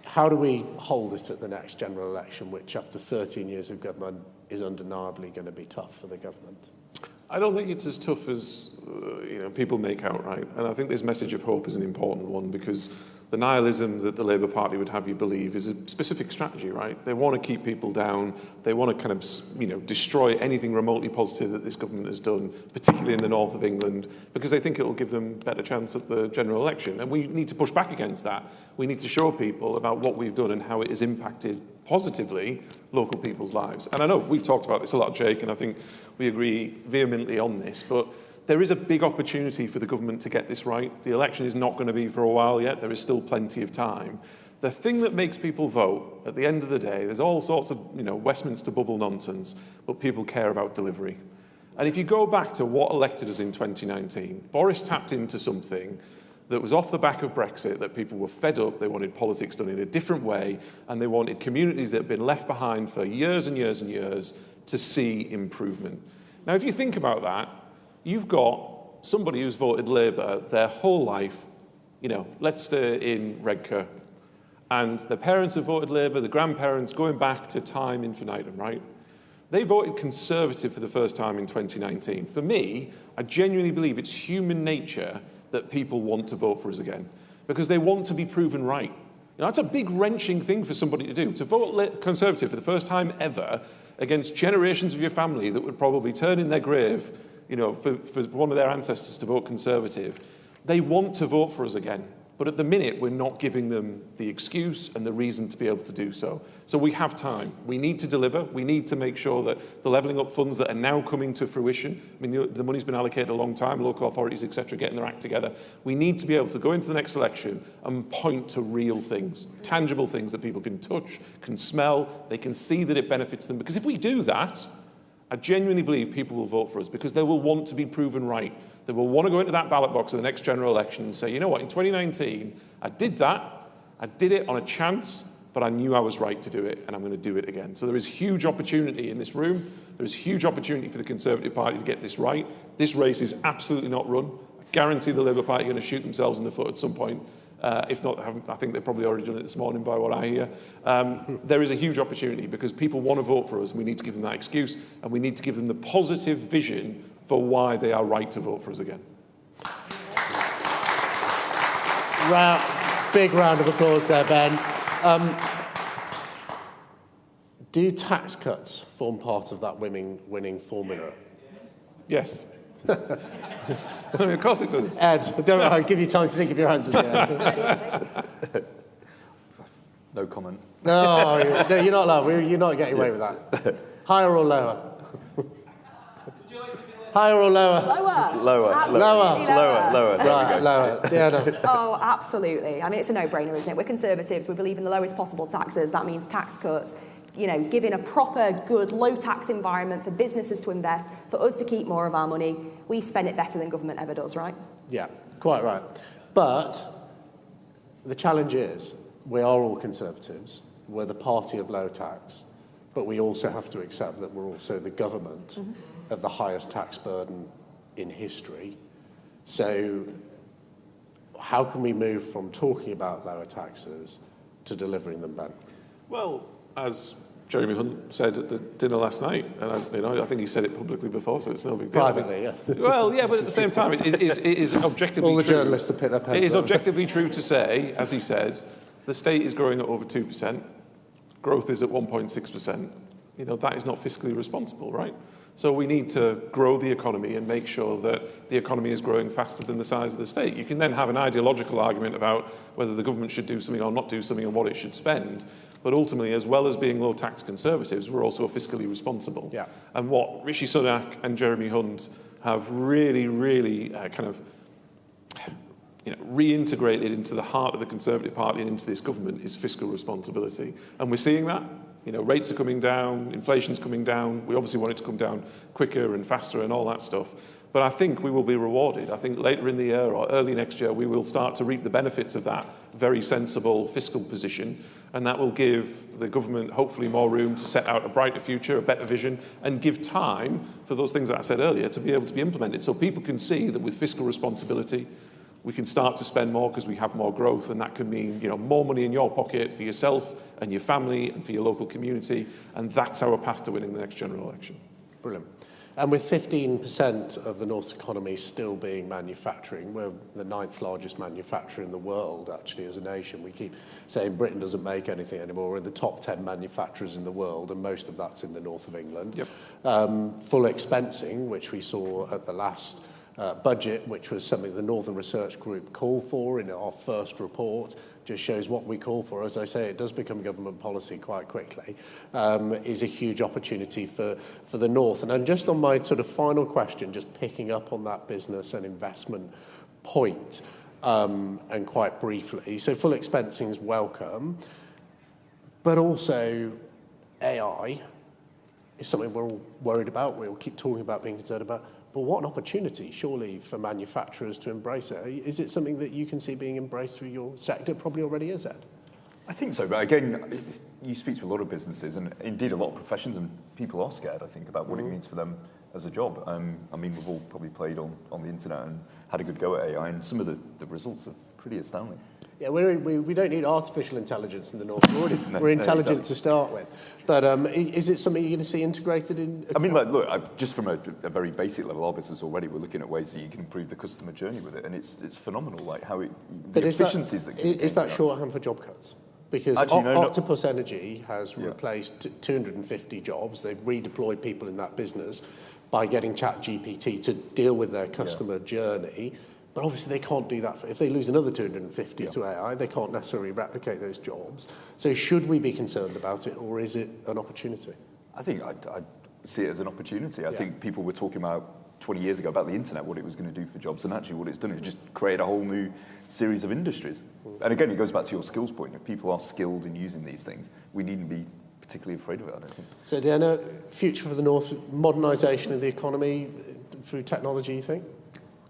Speaker 3: how do we hold it at the next general election, which after 13 years of government is undeniably going to be tough for the government?
Speaker 4: I don't think it's as tough as people make out, right? And I think this message of hope is an important one because the nihilism that the Labour Party would have you believe is a specific strategy, right? They want to keep people down. They want to kind of, destroy anything remotely positive that this government has done, particularly in the north of England, because they think it will give them a better chance at the general election. And we need to push back against that. We need to show people about what we've done and how it has impacted positively local people's lives. And I know we've talked about this a lot, Jake, and I think we agree vehemently on this, but there is a big opportunity for the government to get this right. The election is not going to be for a while yet. There is still plenty of time. The thing that makes people vote, at the end of the day, there's all sorts of, Westminster bubble nonsense, but people care about delivery. And if you go back to what elected us in 2019, Boris tapped into something that was off the back of Brexit, that people were fed up, they wanted politics done in a different way, and they wanted communities that had been left behind for years and years and years to see improvement. Now, if you think about that, you've got somebody who's voted Labour their whole life, let's stay in Redcar, and their parents have voted Labour, the grandparents, going back to time infinitum, right? They voted Conservative for the first time in 2019. For me, I genuinely believe it's human nature that people want to vote for us again, because they want to be proven right. That's a big wrenching thing for somebody to do, to vote Conservative for the first time ever against generations of your family that would probably turn in their grave, for one of their ancestors to vote Conservative. They want to vote for us again. But at the minute, we're not giving them the excuse and the reason to be able to do so. So we have time. We need to deliver. We need to make sure that the levelling up funds that are now coming to fruition, the money's been allocated a long time, local authorities, etc., getting their act together. We need to be able to go into the next election and point to real things, tangible things that people can touch, can smell, they can see that it benefits them. Because if we do that, I genuinely believe people will vote for us, because they will want to be proven right. They will want to go into that ballot box in the next general election and say, you know what, in 2019, I did that, I did it on a chance, but I knew I was right to do it, and I'm going to do it again. So there is huge opportunity in this room. There is huge opportunity for the Conservative Party to get this right. This race is absolutely not run. I guarantee the Labour Party are going to shoot themselves in the foot at some point. If not, I think they've probably already done it this morning by what I hear. There is a huge opportunity, because people want to vote for us, and we need to give them that excuse, and we need to give them the positive vision for why they are right to vote for us again.
Speaker 3: Big round of applause there, Ben. Do tax cuts form part of that winning formula?
Speaker 4: Yes. Of course it does.
Speaker 3: Ed, I'll give you time to think of your answers again.
Speaker 6: No comment.
Speaker 3: No, you're not allowed. You're not getting away with that. Higher or lower? Higher or lower?
Speaker 5: Lower.
Speaker 6: Lower.
Speaker 3: Right, lower. Yeah, no.
Speaker 5: Oh, absolutely. I mean, it's a no-brainer, isn't it? We're Conservatives. We believe in the lowest possible taxes. That means tax cuts. Giving a proper, good, low-tax environment for businesses to invest, for us to keep more of our money. We spend it better than government ever does, right?
Speaker 3: Yeah, quite right. But the challenge is, we are all Conservatives. We're the party of low tax. But we also have to accept that we're also the government of the highest tax burden in history. So how can we move from talking about lower taxes to delivering them, Ben?
Speaker 4: Well, as Jeremy Hunt said at the dinner last night, and I think he said it publicly before, so it's no big deal.
Speaker 3: Privately, yes.
Speaker 4: Well, yeah, but at the same time, it is objectively
Speaker 3: all the
Speaker 4: true.
Speaker 3: journalists have picked their pens
Speaker 4: It is
Speaker 3: up.
Speaker 4: objectively true to say, as he said, the state is growing at over 2%. Growth is at 1.6%. That is not fiscally responsible, right? So we need to grow the economy and make sure that the economy is growing faster than the size of the state. You can then have an ideological argument about whether the government should do something or not do something and what it should spend. But ultimately, as well as being low-tax Conservatives, we're also fiscally responsible.
Speaker 3: Yeah.
Speaker 4: And what Rishi Sunak and Jeremy Hunt have really reintegrated into the heart of the Conservative Party and into this government is fiscal responsibility. And we're seeing that. Rates are coming down, inflation's coming down. We obviously want it to come down quicker and faster and all that stuff. But I think we will be rewarded. I think later in the year or early next year, we will start to reap the benefits of that very sensible fiscal position. And that will give the government hopefully more room to set out a brighter future, a better vision, and give time for those things that I said earlier to be able to be implemented. So people can see that with fiscal responsibility, we can start to spend more because we have more growth, and that can mean more money in your pocket for yourself and your family and for your local community, and that's our path to winning the next general election.
Speaker 3: Brilliant. And with 15% of the North's economy still being manufacturing, we're the 9th largest manufacturer in the world, actually, as a nation. We keep saying Britain doesn't make anything anymore. We're in the top 10 manufacturers in the world, and most of that's in the north of England.
Speaker 4: Yep.
Speaker 3: Full expensing, which we saw at the last budget, which was something the Northern Research Group called for in our first report, just shows what we call for. As I say, it does become government policy quite quickly, is a huge opportunity for the North. And just on my sort of final question, just picking up on that business and investment point, and quite briefly, so full expensing is welcome, but also AI is something we're all worried about, we all keep talking about, being concerned about. But what an opportunity, surely, for manufacturers to embrace it. Is it something that you can see being embraced through your sector? Probably already is, Ed.
Speaker 6: I think so, but again, you speak to a lot of businesses, and indeed a lot of professions, and people are scared, I think, about what it means for them as a job. I mean, we've all probably played on the internet and had a good go at AI, and some of the results are pretty astounding.
Speaker 3: Yeah, we don't need artificial intelligence in the North. We're intelligent exactly. to start with. But is it something you're going to see integrated in?
Speaker 6: I mean, like, look, just from a very basic level, our business already, we're looking at ways that you can improve the customer journey with it, and it's phenomenal, like how it, the efficiencies that
Speaker 3: is that shorthand for job cuts? Because actually, Octopus Energy has replaced 250 jobs. They've redeployed people in that business by getting ChatGPT to deal with their customer journey. But obviously they can't do that. If they lose another 250 to AI, they can't necessarily replicate those jobs. So should we be concerned about it, or is it an opportunity?
Speaker 6: I think I'd see it as an opportunity. I think people were talking about 20 years ago about the internet, what it was going to do for jobs, and actually what it's done is just create a whole new series of industries. And again, it goes back to your skills point. If people are skilled in using these things, we needn't be particularly afraid of it, I don't think. So
Speaker 3: Diana, future for the North, modernisation of the economy through technology, you think?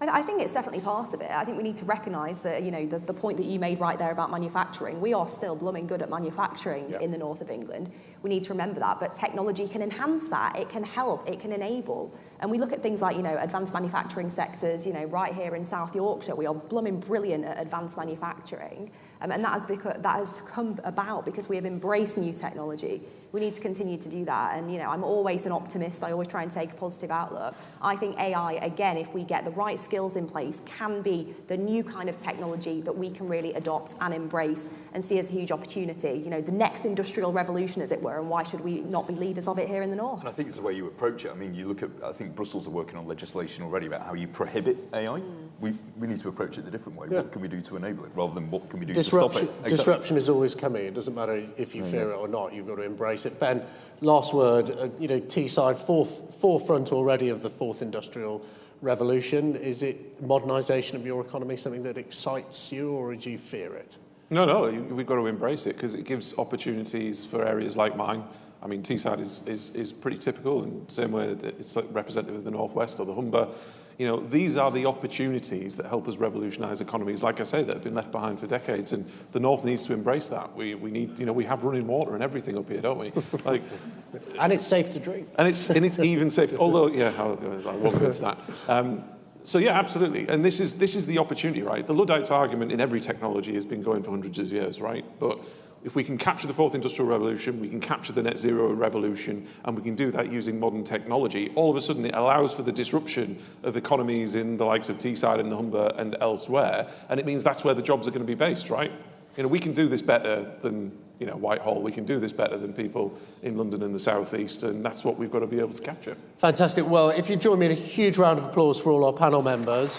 Speaker 5: I think it's definitely part of it. I think we need to recognise that, you know, the point that you made right there about manufacturing, we are still blooming good at manufacturing in the north of England. We need to remember that, but technology can enhance that. It can help, it can enable. And we look at things like, you know, advanced manufacturing sectors, you know, right here in South Yorkshire, we are blooming brilliant at advanced manufacturing. And that has come about because we have embraced new technology. We need to continue to do that. And, you know, I'm always an optimist. I always try and take a positive outlook. I think AI, again, if we get the right skills in place, can be the new kind of technology that we can really adopt and embrace and see as a huge opportunity. You know, the next industrial revolution, as it were, and why should we not be leaders of it here in the North?
Speaker 6: And I think it's the way you approach it. I mean, you look at, I think Brussels are working on legislation already about how you prohibit AI. We need to approach it the different way. What can we do to enable it, rather than what can we do to stop it? Exactly.
Speaker 3: Disruption is always coming. It doesn't matter if you fear it or not. You've got to embrace it. Ben, last word. You know, Teesside, forefront already of the fourth industrial revolution. Is it modernisation of your economy something that excites you, or do you fear it?
Speaker 4: No, we've got to embrace it because it gives opportunities for areas like mine. I mean, Teesside is pretty typical, in the same way that it's like representative of the Northwest or the Humber. You know, these are the opportunities that help us revolutionise economies, like I say, that have been left behind for decades, and the North needs to embrace that. We need, you know, we have running water and everything up here, don't we? Like,
Speaker 3: and it's safe to drink.
Speaker 4: And it's even safe. Although, yeah, I won't go into that. So yeah, absolutely. And this is the opportunity, right? The Luddites' argument in every technology has been going for hundreds of years, right? But if we can capture the fourth industrial revolution, we can capture the net zero revolution, and we can do that using modern technology, all of a sudden it allows for the disruption of economies in the likes of Teesside and the Humber and elsewhere, and it means that's where the jobs are going to be based, right? You know, we can do this better than, you know, Whitehall. We can do this better than people in London and the South East, and that's what we've got to be able to capture.
Speaker 3: Fantastic. Well, if you join me in a huge round of applause for all our panel members.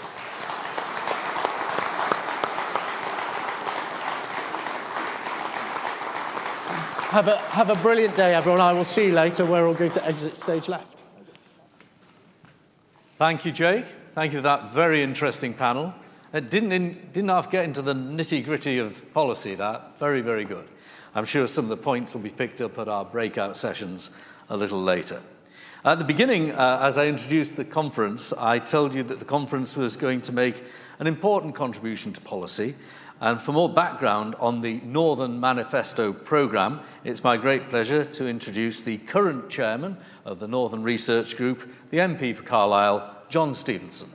Speaker 3: Have a brilliant day, everyone. I will see you later. We're all going to exit stage left.
Speaker 1: Thank you, Jake. Thank you for that very interesting panel. It didn't have to get into the nitty-gritty of policy, that. Very, very good. I'm sure some of the points will be picked up at our breakout sessions a little later. At the beginning, as I introduced the conference, I told you that the conference was going to make an important contribution to policy. And for more background on the Northern Manifesto programme, it's my great pleasure to introduce the current chairman of the Northern Research Group, the MP for Carlisle, John Stevenson.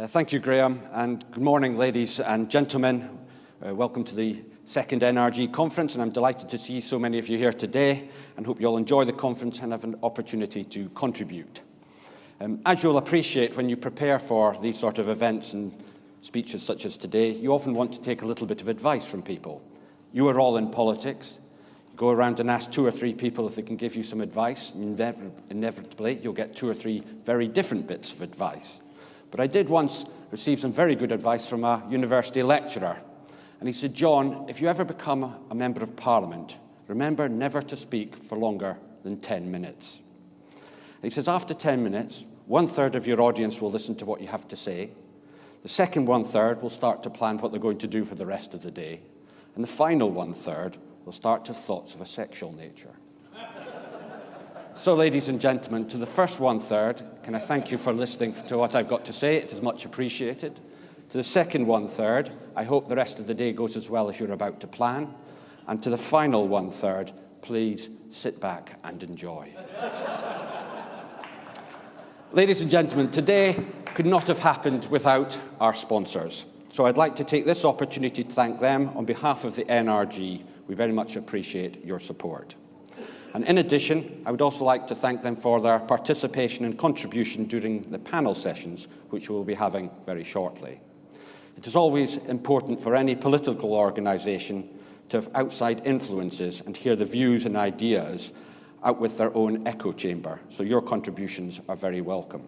Speaker 7: Thank you, Graham, and good morning, ladies and gentlemen. Welcome to the second NRG conference, and I'm delighted to see so many of you here today, and hope you'll enjoy the conference and have an opportunity to contribute. As you'll appreciate when you prepare for these sort of events, and speeches such as today, you often want to take a little bit of advice from people. You are all in politics. You go around and ask 2 or 3 people if they can give you some advice, and inevitably you'll get 2 or 3 very different bits of advice. But I did once receive some very good advice from a university lecturer. And he said, John, if you ever become a member of Parliament, remember never to speak for longer than 10 minutes. And he says, after 10 minutes, 1/3 of your audience will listen to what you have to say. The second 1/3 will start to plan what they're going to do for the rest of the day. And the final 1/3 will start to thoughts of a sexual nature. So, ladies and gentlemen, to the first 1/3, can I thank you for listening to what I've got to say? It is much appreciated. To the second 1/3, I hope the rest of the day goes as well as you're about to plan. And to the final 1/3, please sit back and enjoy. Ladies and gentlemen, today could not have happened without our sponsors. So I'd like to take this opportunity to thank them on behalf of the NRG. We very much appreciate your support. And in addition, I would also like to thank them for their participation and contribution during the panel sessions, which we'll be having very shortly. It is always important for any political organisation to have outside influences and hear the views and ideas out with their own echo chamber, so your contributions are very welcome.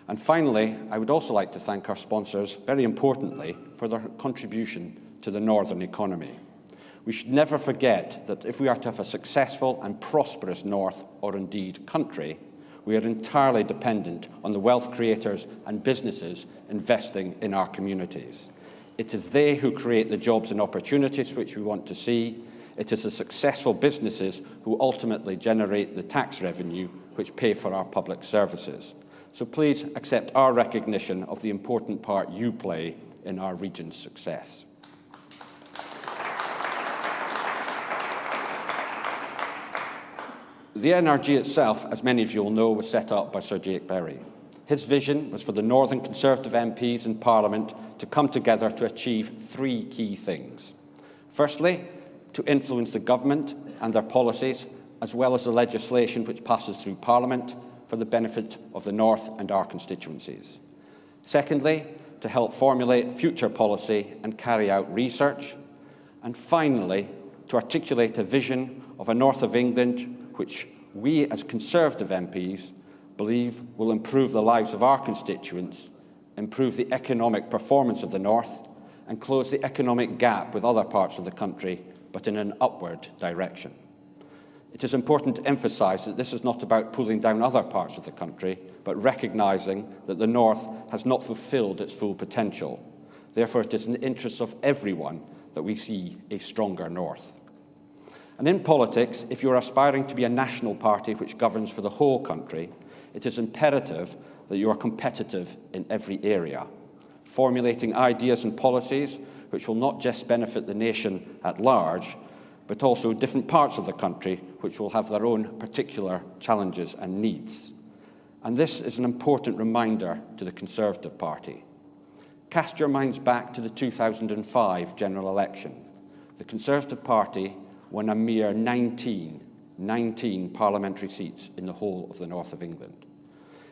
Speaker 7: And finally, I would also like to thank our sponsors, very importantly, for their contribution to the northern economy. We should never forget that if we are to have a successful and prosperous north, or indeed country, we are entirely dependent on the wealth creators and businesses investing in our communities. It is they who create the jobs and opportunities which we want to see. It is the successful businesses who ultimately generate the tax revenue which pay for our public services. So please accept our recognition of the important part you play in our region's success. The NRG itself, as many of you will know, was set up by Sir Jake Berry. His vision was for the Northern Conservative MPs in Parliament to come together to achieve 3 key things. Firstly, to influence the government and their policies, as well as the legislation which passes through Parliament for the benefit of the North and our constituencies. Secondly, to help formulate future policy and carry out research. And finally, to articulate a vision of a North of England which we as Conservative MPs believe will improve the lives of our constituents, improve the economic performance of the North, and close the economic gap with other parts of the country, but in an upward direction. It is important to emphasise that this is not about pulling down other parts of the country, but recognising that the North has not fulfilled its full potential. Therefore, it is in the interests of everyone that we see a stronger North. And in politics, if you're aspiring to be a national party which governs for the whole country, it is imperative that you are competitive in every area, formulating ideas and policies which will not just benefit the nation at large, but also different parts of the country which will have their own particular challenges and needs. And this is an important reminder to the Conservative Party. Cast your minds back to the 2005 general election. The Conservative Party won a mere 19 parliamentary seats in the whole of the north of England.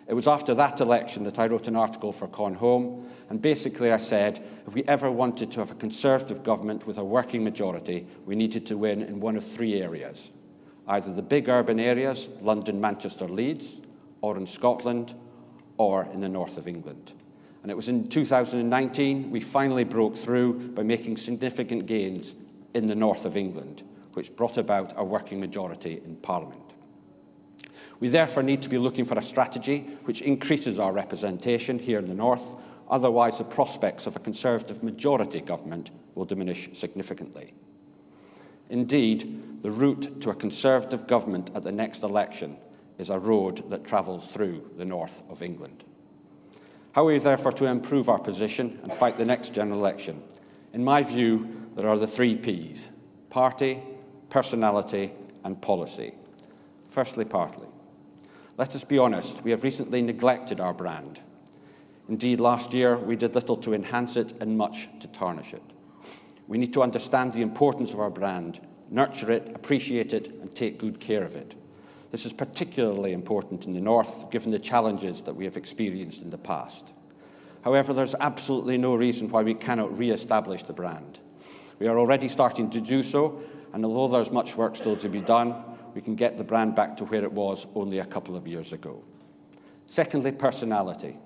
Speaker 7: It was after that election that I wrote an article for ConservativeHome, and basically I said, if we ever wanted to have a Conservative government with a working majority, we needed to win in one of 3 areas. Either the big urban areas, London, Manchester, Leeds, or in Scotland, or in the north of England. And it was in 2019 we finally broke through by making significant gains in the north of England, which brought about a working majority in Parliament. We therefore need to be looking for a strategy which increases our representation here in the north, otherwise the prospects of a Conservative majority government will diminish significantly. Indeed, the route to a Conservative government at the next election is a road that travels through the north of England. How are we therefore to improve our position and fight the next general election? In my view, there are the 3 Ps: party, personality, and policy. Firstly, party. Let us be honest, we have recently neglected our brand. Indeed, last year we did little to enhance it and much to tarnish it. We need to understand the importance of our brand, nurture it, appreciate it, and take good care of it. This is particularly important in the north, given the challenges that we have experienced in the past. However, there's absolutely no reason why we cannot re-establish the brand. We are already starting to do so, and although there's much work still to be done, we can get the brand back to where it was only a couple of years ago. Secondly, personality.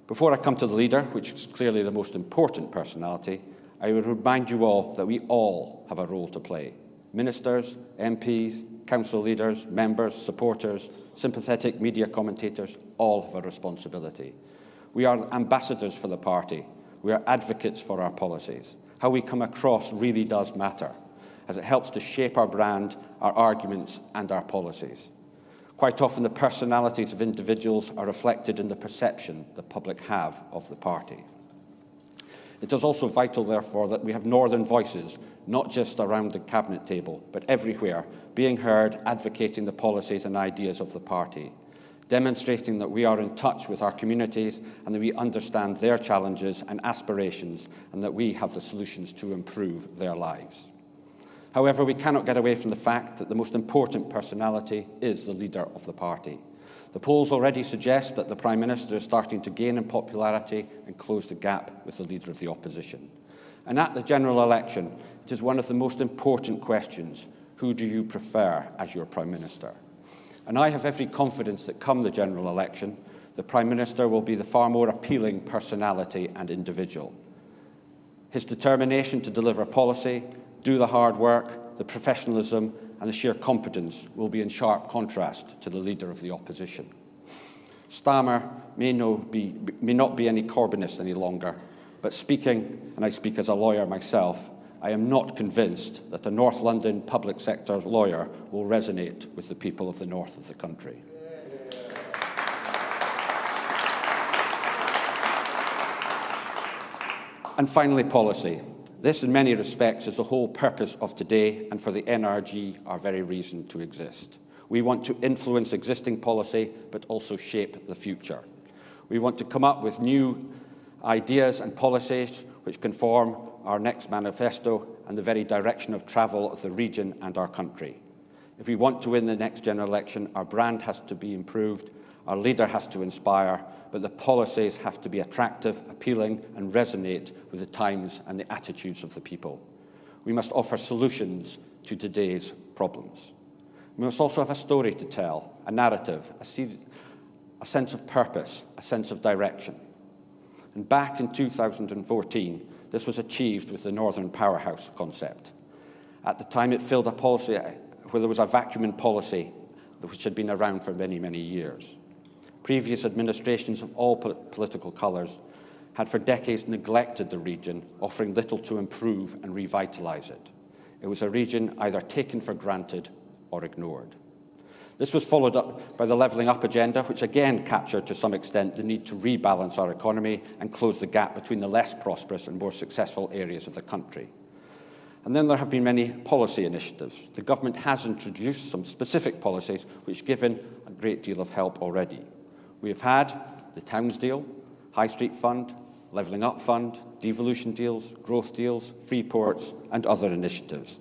Speaker 7: Before I come to the leader, which is clearly the most important personality, I would remind you all that we all have a role to play. Ministers, MPs, council leaders, members, supporters, sympathetic media commentators, all have a responsibility. We are ambassadors for the party. We are advocates for our policies. How we come across really does matter, as it helps to shape our brand, our arguments, and our policies. Quite often, the personalities of individuals are reflected in the perception the public have of the party. It is also vital, therefore, that we have northern voices, not just around the cabinet table, but everywhere, being heard, advocating the policies and ideas of the party, demonstrating that we are in touch with our communities and that we understand their challenges and aspirations and that we have the solutions to improve their lives. However, we cannot get away from the fact that the most important personality is the leader of the party. The polls already suggest that the Prime Minister is starting to gain in popularity and close the gap with the leader of the opposition. And at the general election, it is one of the most important questions: who do you prefer as your Prime Minister? And I have every confidence that come the general election, the Prime Minister will be the far more appealing personality and individual. His determination to deliver policy, do the hard work, the professionalism and the sheer competence will be in sharp contrast to the leader of the opposition. Stammer may not be any Corbynist any longer, but speaking, and I speak as a lawyer myself, I am not convinced that a North London public sector lawyer will resonate with the people of the north of the country. And finally, policy. This, in many respects, is the whole purpose of today, and for the NRG, our very reason to exist. We want to influence existing policy, but also shape the future. We want to come up with new ideas and policies which can form our next manifesto and the very direction of travel of the region and our country. If we want to win the next general election, our brand has to be improved, our leader has to inspire, but the policies have to be attractive, appealing, and resonate with the times and the attitudes of the people. We must offer solutions to today's problems. We must also have a story to tell, a narrative, a sense of purpose, a sense of direction. And back in 2014, this was achieved with the Northern Powerhouse concept. At the time, it filled a policy where there was a vacuum in policy which had been around for many, many years. Previous administrations of all political colours had for decades neglected the region, offering little to improve and revitalise it. It was a region either taken for granted or ignored. This was followed up by the Levelling Up agenda, which again captured to some extent the need to rebalance our economy and close the gap between the less prosperous and more successful areas of the country. And then there have been many policy initiatives. The government has introduced some specific policies which have given a great deal of help already. We have had the Towns Deal, High Street Fund, Levelling Up Fund, devolution deals, growth deals, free ports and other initiatives,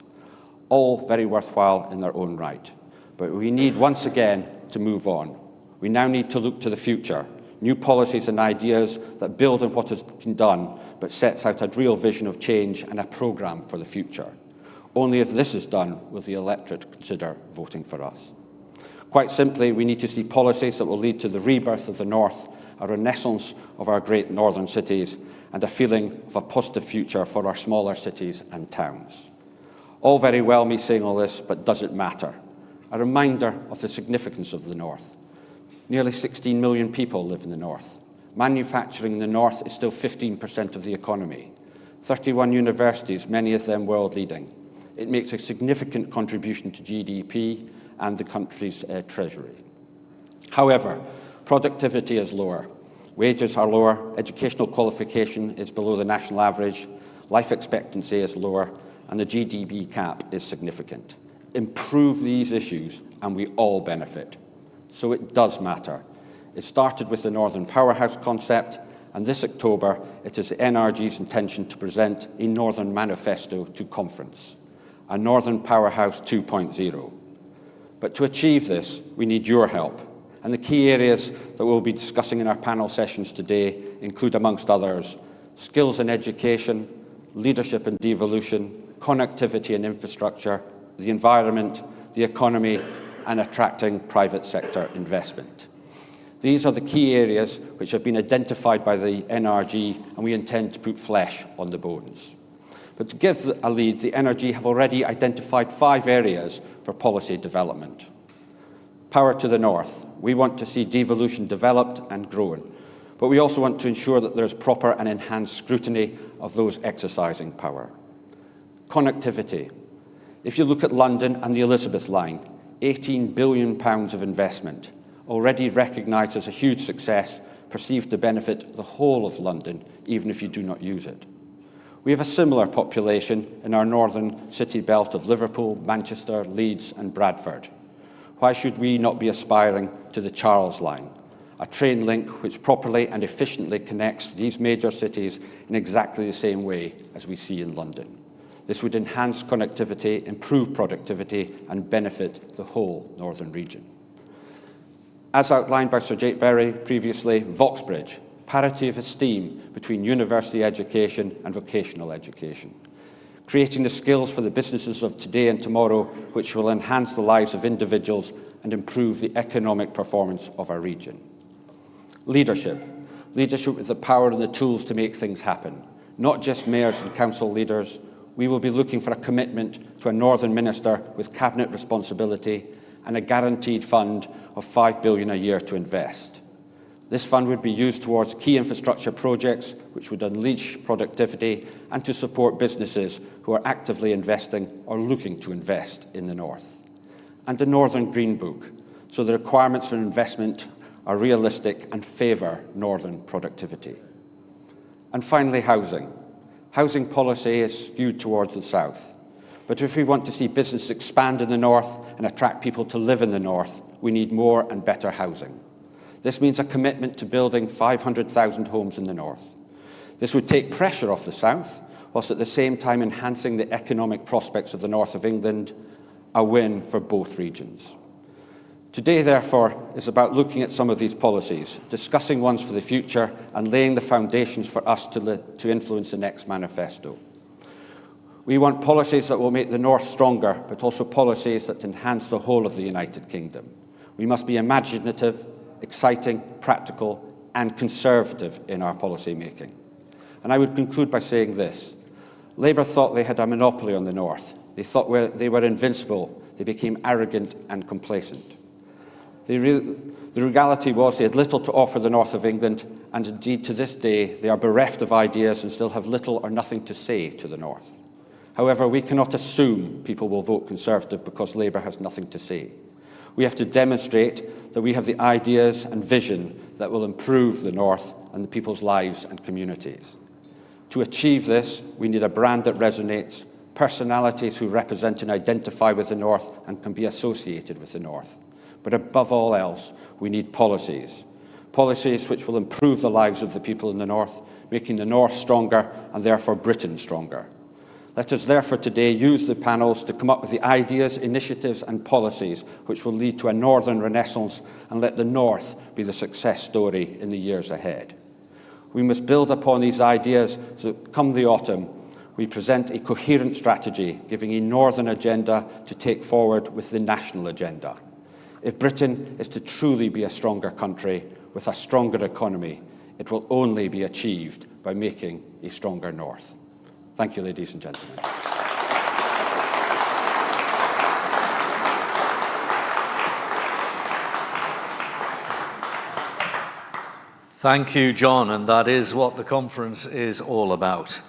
Speaker 7: all very worthwhile in their own right. But we need once again to move on. We now need to look to the future, new policies and ideas that build on what has been done but sets out a real vision of change and a programme for the future. Only if this is done will the electorate consider voting for us. Quite simply, we need to see policies that will lead to the rebirth of the North, a renaissance of our great northern cities, and a feeling of a positive future for our smaller cities and towns. All very well me saying all this, but does it matter? A reminder of the significance of the North. Nearly 16 million people live in the North. Manufacturing in the North is still 15% of the economy. 31 universities, many of them world-leading. It makes a significant contribution to GDP and the country's treasury. However, productivity is lower. Wages are lower, educational qualification is below the national average, life expectancy is lower, and the GDP cap is significant. Improve these issues and we all benefit. So it does matter. It started with the Northern Powerhouse concept, and this October it is the NRG's intention to present a Northern Manifesto to conference, a Northern Powerhouse 2.0. But to achieve this, we need your help. And the key areas that we'll be discussing in our panel sessions today include, amongst others, skills and education, leadership and devolution, connectivity and infrastructure, the environment, the economy, and attracting private sector investment. These are the key areas which have been identified by the NRG, and we intend to put flesh on the bones. But to give a lead, the NRG have already identified 5 areas for policy development. Power to the north. We want to see devolution developed and grown, but we also want to ensure that there is proper and enhanced scrutiny of those exercising power. Connectivity. If you look at London and the Elizabeth line, £18 billion of investment, already recognised as a huge success, perceived to benefit the whole of London, even if you do not use it. We have a similar population in our northern city belt of Liverpool, Manchester, Leeds and Bradford. Why should we not be aspiring to the Charles line, a train link which properly and efficiently connects these major cities in exactly the same way as we see in London? This would enhance connectivity, improve productivity and benefit the whole northern region. As outlined by Sir Jake Berry previously, Vauxbridge, parity of esteem between university education and vocational education, creating the skills for the businesses of today and tomorrow which will enhance the lives of individuals and improve the economic performance of our region. Leadership. Leadership with the power and the tools to make things happen, not just mayors and council leaders. We will be looking for a commitment to a Northern Minister with cabinet responsibility and a guaranteed fund of £5 billion a year to invest. This fund would be used towards key infrastructure projects which would unleash productivity and to support businesses who are actively investing or looking to invest in the north. And a Northern Green Book, so the requirements for investment are realistic and favour northern productivity. And finally, housing. Housing policy is skewed towards the south. But if we want to see business expand in the north and attract people to live in the north, we need more and better housing. This means a commitment to building 500,000 homes in the north. This would take pressure off the south, whilst at the same time enhancing the economic prospects of the north of England, a win for both regions. Today, therefore, is about looking at some of these policies, discussing ones for the future, and laying the foundations for us to influence the next manifesto. We want policies that will make the north stronger, but also policies that enhance the whole of the United Kingdom. We must be imaginative, exciting, practical, and conservative in our policy making. And I would conclude by saying this. Labour thought they had a monopoly on the north. They thought they were invincible. They became arrogant and complacent. The reality was they had little to offer the north of England, and indeed to this day they are bereft of ideas and still have little or nothing to say to the north. However, we cannot assume people will vote Conservative because Labour has nothing to say. We have to demonstrate that we have the ideas and vision that will improve the north and the people's lives and communities. To achieve this, we need a brand that resonates, personalities who represent and identify with the north and can be associated with the north. But above all else, we need policies. Policies which will improve the lives of the people in the north, making the north stronger and therefore Britain stronger. Let us therefore today use the panels to come up with the ideas, initiatives and policies which will lead to a northern renaissance and let the north be the success story in the years ahead. We must build upon these ideas so that come the autumn, we present a coherent strategy giving a northern agenda to take forward with the national agenda. If Britain is to truly be a stronger country with a stronger economy, it will only be achieved by making a stronger north. Thank you, ladies and gentlemen.
Speaker 1: Thank you, John, and that is what the conference is all about.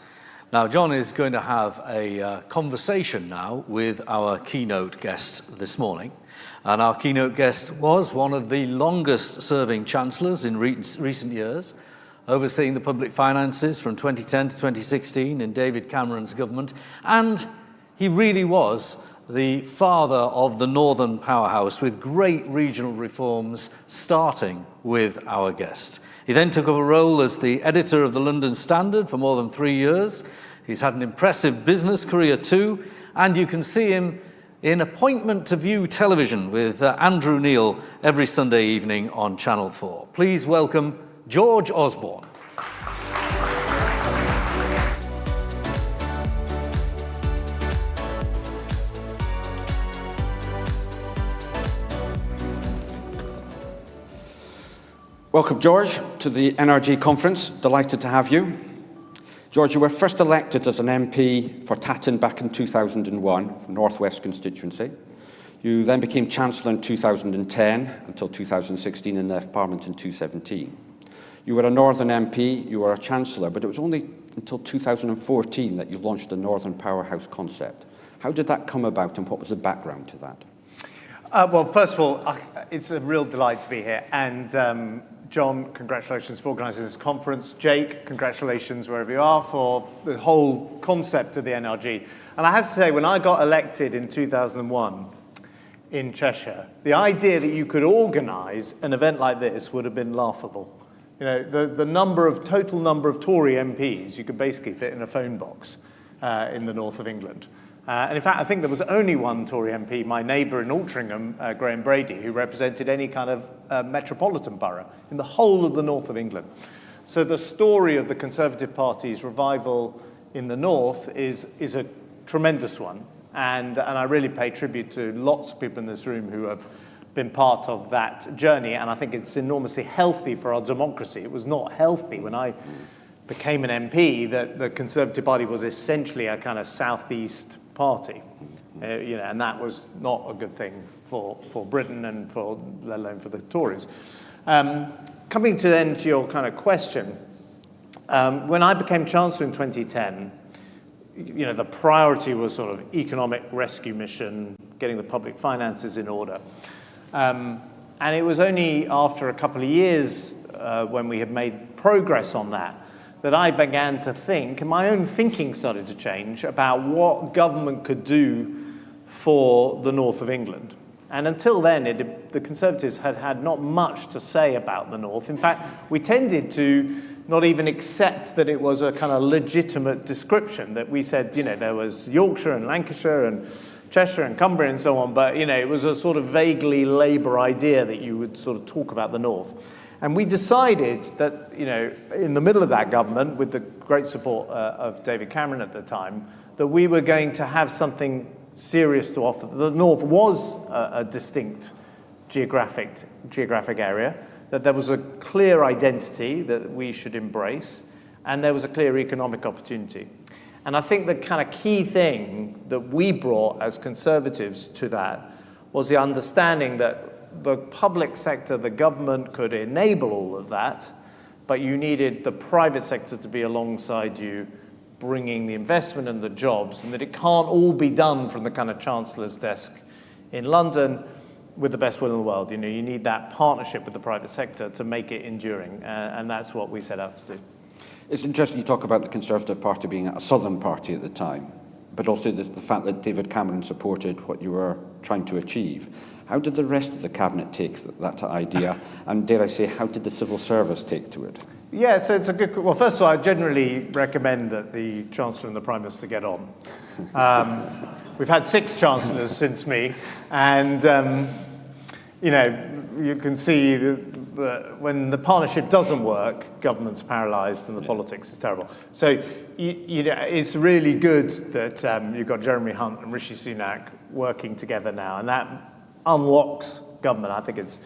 Speaker 1: Now, John is going to have a conversation now with our keynote guest this morning. And our keynote guest was one of the longest-serving chancellors in recent years, overseeing the public finances from 2010 to 2016 in David Cameron's government. And he really was the father of the Northern powerhouse, with great regional reforms starting with our guest. He then took up a role as the editor of the London Standard for more than 3 years. He's had an impressive business career too, and you can see him in Appointment to View television with Andrew Neil every Sunday evening on Channel 4. Please welcome George Osborne.
Speaker 7: Welcome, George, to the NRG conference. Delighted to have you. George, you were first elected as an MP for Tatton back in 2001, North West constituency. You then became Chancellor in 2010 until 2016 and left Parliament in 2017. You were a Northern MP, you were a Chancellor, but it was only until 2014 that you launched the Northern Powerhouse concept. How did that come about and what was the background to that?
Speaker 8: Well, first of all, it's a real delight to be here. And John, congratulations for organising this conference. Jake, congratulations wherever you are for the whole concept of the NRG. And I have to say, when I got elected in 2001 in Cheshire, the idea that you could organise an event like this would have been laughable. You know, the total number of Tory MPs you could basically fit in a phone box in the north of England. And in fact, I think there was only one Tory MP, my neighbour in Altrincham, Graham Brady, who represented any kind of metropolitan borough in the whole of the north of England. So the story of the Conservative Party's revival in the north is a tremendous one. And I really pay tribute to lots of people in this room who have been part of that journey. And I think it's enormously healthy for our democracy. It was not healthy when I became an MP that the Conservative Party was essentially a kind of southeast party, and that was not a good thing for Britain and let alone for the Tories. Coming to your kind of question, when I became Chancellor in 2010, the priority was sort of economic rescue mission, getting the public finances in order. And it was only after a couple of years when we had made progress on that I began to think, and my own thinking started to change about what government could do for the north of England. And until then, the Conservatives had not much to say about the north. In fact, we tended to not even accept that it was a kind of legitimate description, that we said, there was Yorkshire and Lancashire and Cheshire and Cumbria and so on, but, it was a sort of vaguely Labour idea that you would sort of talk about the north. And we decided that, in the middle of that government, with the great support of David Cameron at the time, that we were going to have something serious to offer. The North was a distinct geographic area, that there was a clear identity that we should embrace, and there was a clear economic opportunity. And I think the kind of key thing that we brought as Conservatives to that was the understanding that the public sector, the government could enable all of that, but you needed the private sector to be alongside you, bringing the investment and the jobs, and that it can't all be done from the kind of Chancellor's desk in London with the best will in the world. You need that partnership with the private sector to make it enduring, and that's what we set out to do.
Speaker 7: It's interesting you talk about the Conservative Party being a southern party at the time, but also the fact that David Cameron supported what you were trying to achieve. How did the rest of the cabinet take that idea? And dare I say, how did the civil service take to it?
Speaker 8: Yeah, so it's a good... Well, first of all, I generally recommend that the Chancellor and the Prime Minister get on. We've had 6 Chancellors since me, and, you can see that when the partnership doesn't work, government's paralysed and the politics is terrible. So, it's really good that you've got Jeremy Hunt and Rishi Sunak working together now, and that unlocks government. I think it's,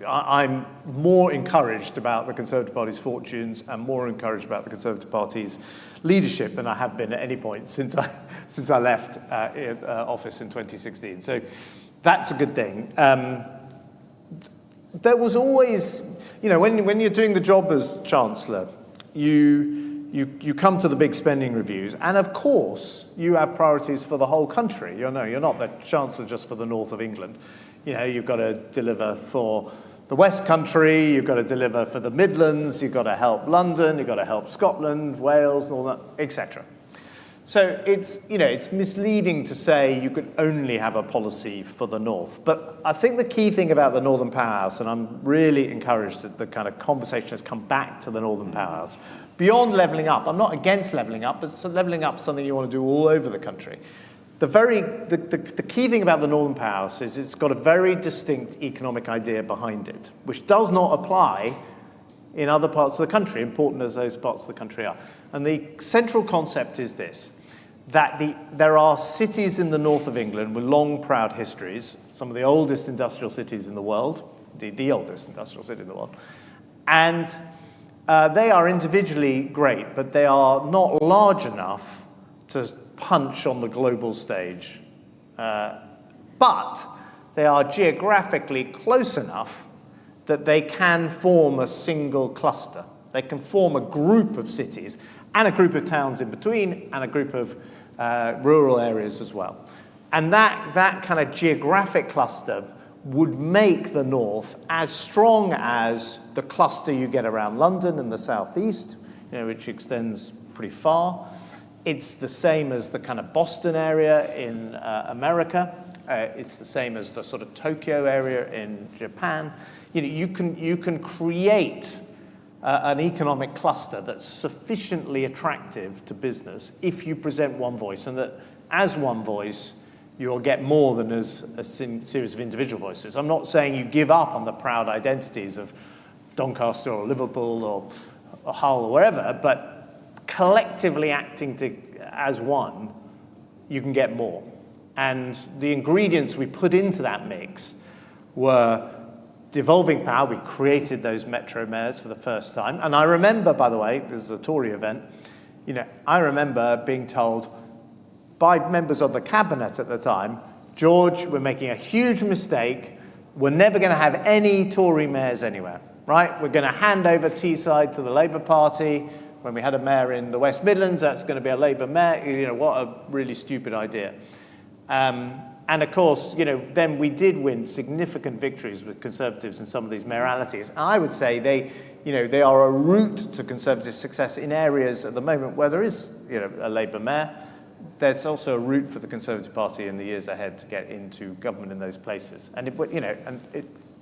Speaker 8: I'm more encouraged about the Conservative Party's fortunes and more encouraged about the Conservative Party's leadership than I have been at any point since I left office in 2016. So that's a good thing. There was always, when you're doing the job as Chancellor, you come to the big spending reviews, and of course you have priorities for the whole country. You're not the Chancellor just for the north of England. You've got to deliver for the West Country, you've got to deliver for the Midlands, you've got to help London, you've got to help Scotland, Wales, and all that, etc. So it's misleading to say you could only have a policy for the north. But I think the key thing about the Northern Powerhouse, and I'm really encouraged that the kind of conversation has come back to the Northern Powerhouse, beyond levelling up. I'm not against levelling up, but levelling up is something you want to do all over the country. The key thing about the Northern Powerhouse is it's got a very distinct economic idea behind it, which does not apply in other parts of the country, important as those parts of the country are. And the central concept is this, that there are cities in the north of England with long, proud histories, some of the oldest industrial cities in the world, the oldest industrial city in the world. And they are individually great, but they are not large enough to punch on the global stage. But they are geographically close enough that they can form a single cluster. They can form a group of cities and a group of towns in between and a group of rural areas as well. And that kind of geographic cluster would make the north as strong as the cluster you get around London and the southeast, which extends pretty far. It's the same as the kind of Boston area in America. It's the same as the sort of Tokyo area in Japan. You can create an economic cluster that's sufficiently attractive to business if you present one voice, and that as one voice, you'll get more than as a series of individual voices. I'm not saying you give up on the proud identities of Doncaster or Liverpool or Hull or wherever, but collectively acting as one, you can get more. And the ingredients we put into that mix were devolving power. We created those metro mayors for the first time. And I remember, by the way, this is a Tory event, I remember being told by members of the cabinet at the time, George, we're making a huge mistake. We're never going to have any Tory mayors anywhere, right? We're going to hand over Teesside to the Labour Party. When we had a mayor in the West Midlands, that's going to be a Labour mayor. What a really stupid idea. And of course, then we did win significant victories with Conservatives in some of these mayoralties. And I would say they are a route to Conservative success in areas at the moment where there is, a Labour mayor. There's also a route for the Conservative Party in the years ahead to get into government in those places. And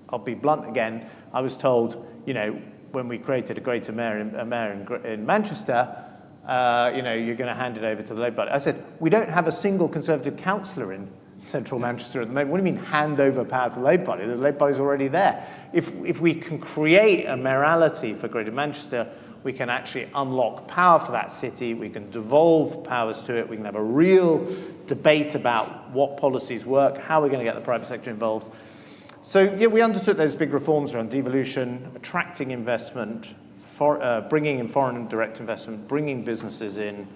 Speaker 8: I'll be blunt again. I was told, when we created a greater mayor in Manchester, you're going to hand it over to the Labour Party. I said, we don't have a single Conservative councillor in central Manchester at the moment. What do you mean hand over power to the Labour Party? The Labour Party's already there. If we can create a mayoralty for Greater Manchester, we can actually unlock power for that city. We can devolve powers to it. We can have a real debate about what policies work, how we're going to get the private sector involved. So we undertook those big reforms around devolution, attracting investment, bringing in foreign direct investment, bringing businesses in,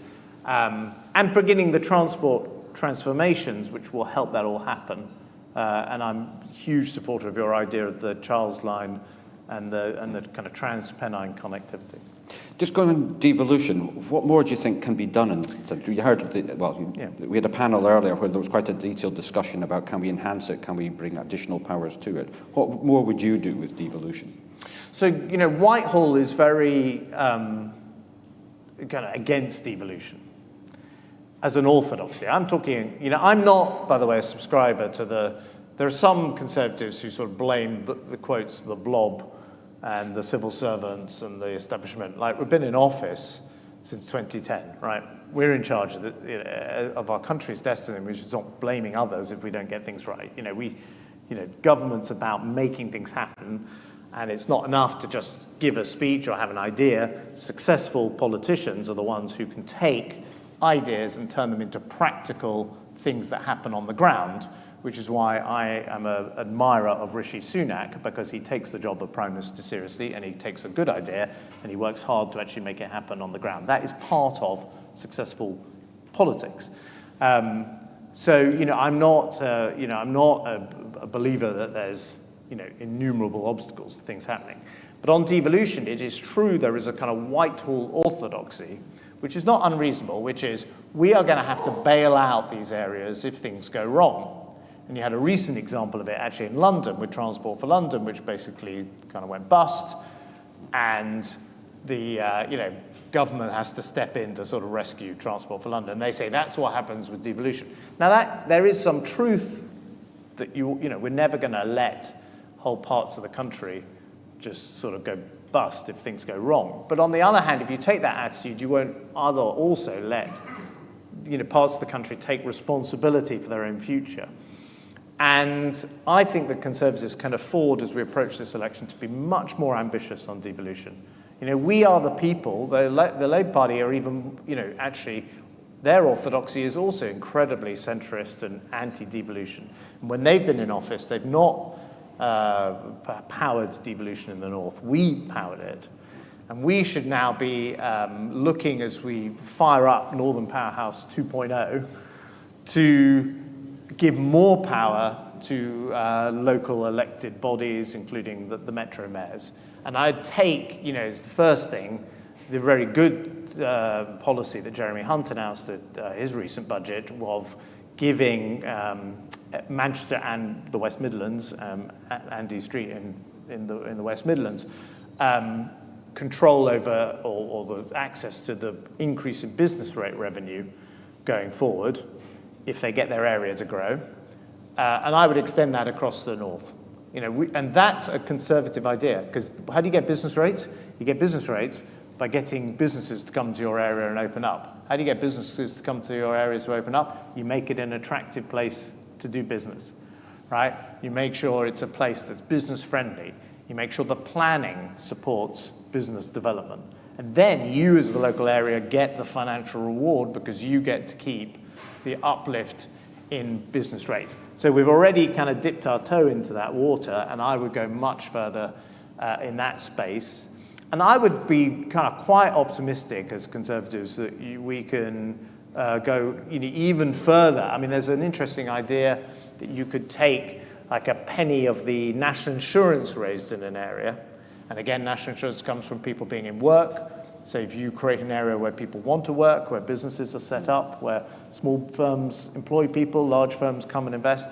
Speaker 8: and beginning the transport transformations, which will help that all happen. And I'm a huge supporter of your idea of the Charles Line and the kind of trans-Pennine connectivity.
Speaker 7: Just going on devolution, what more do you think can be done? We heard, we had a panel earlier where there was quite a detailed discussion about can we enhance it, can we bring additional powers to it? What more would you do with devolution?
Speaker 8: So, Whitehall is very kind of against devolution as an orthodoxy. I'm talking, I'm not, by the way, a subscriber to there are some Conservatives who sort of blame the quotes, the blob and the civil servants and the establishment. Like, we've been in office since 2010, right? We're in charge of our country's destiny. We should stop blaming others if we don't get things right. Government's about making things happen, and it's not enough to just give a speech or have an idea. Successful politicians are the ones who can take ideas and turn them into practical things that happen on the ground, which is why I am an admirer of Rishi Sunak, because he takes the job of Prime Minister seriously, and he takes a good idea and he works hard to actually make it happen on the ground. That is part of successful politics. I'm not a believer that there's innumerable obstacles to things happening. But on devolution, it is true there is a kind of Whitehall orthodoxy, which is not unreasonable, which is we are going to have to bail out these areas if things go wrong. And you had a recent example of it actually in London with Transport for London, which basically kind of went bust, and the government has to step in to sort of rescue Transport for London. They say that's what happens with devolution. Now there is some truth that we're never going to let whole parts of the country just sort of go bust if things go wrong. But on the other hand, if you take that attitude, you won't also let parts of the country take responsibility for their own future. And I think that Conservatives can afford, as we approach this election, to be much more ambitious on devolution. We are the people. The Labour Party are even, actually, their orthodoxy is also incredibly centrist and anti-devolution. And when they've been in office, they've not, powered devolution in the north. We powered it. And we should now be looking, as we fire up Northern Powerhouse 2.0, to give more power to local elected bodies, including the metro mayors. And I'd take, as the first thing, the very good policy that Jeremy Hunt announced at his recent budget of giving Manchester and the West Midlands, Andy Street in the West Midlands, control over or the access to the increase in business rate revenue going forward if they get their area to grow. And I would extend that across the north. And that's a Conservative idea, because how do you get business rates? You get business rates by getting businesses to come to your area and open up. How do you get businesses to come to your areas to open up? You make it an attractive place to do business, right? You make sure it's a place that's business friendly. You make sure the planning supports business development. And then you as the local area get the financial reward because you get to keep the uplift in business rates. So we've already kind of dipped our toe into that water, and I would go much further in that space. And I would be kind of quite optimistic as Conservatives that we can go even further. I mean, there's an interesting idea that you could take like a penny of the national insurance raised in an area. And again, national insurance comes from people being in work. So if you create an area where people want to work, where businesses are set up, where small firms employ people, large firms come and invest,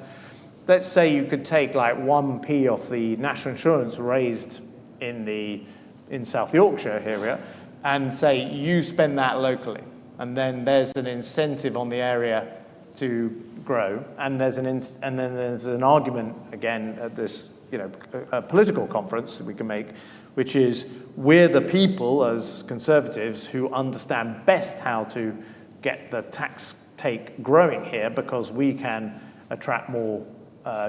Speaker 8: let's say you could take like 1p off the national insurance raised in South Yorkshire area and say you spend that locally. And then there's an incentive on the area to grow, and then there's an argument again at this a political conference we can make, which is we're the people as Conservatives who understand best how to get the tax take growing here because we can attract more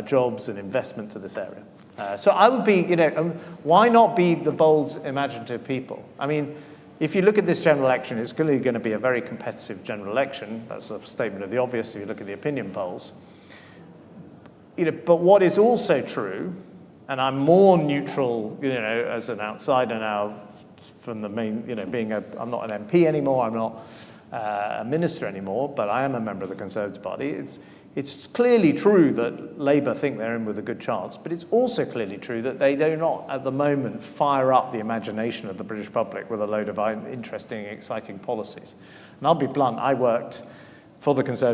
Speaker 8: jobs and investment to this area. So I would be, why not be the bold, imaginative people? I mean, if you look at this general election, it's clearly going to be a very competitive general election. That's a statement of the obvious if you look at the opinion polls. But what is also true, and I'm more neutral, as an outsider now from the main, I'm not an MP anymore, I'm not a minister anymore, but I am a member of the Conservative Party. It's clearly true that Labour think they're in with a good chance, but it's also clearly true that they do not, at the moment, fire up the imagination of the British public with a load of interesting, exciting policies. And I'll be blunt, I worked for the Conservative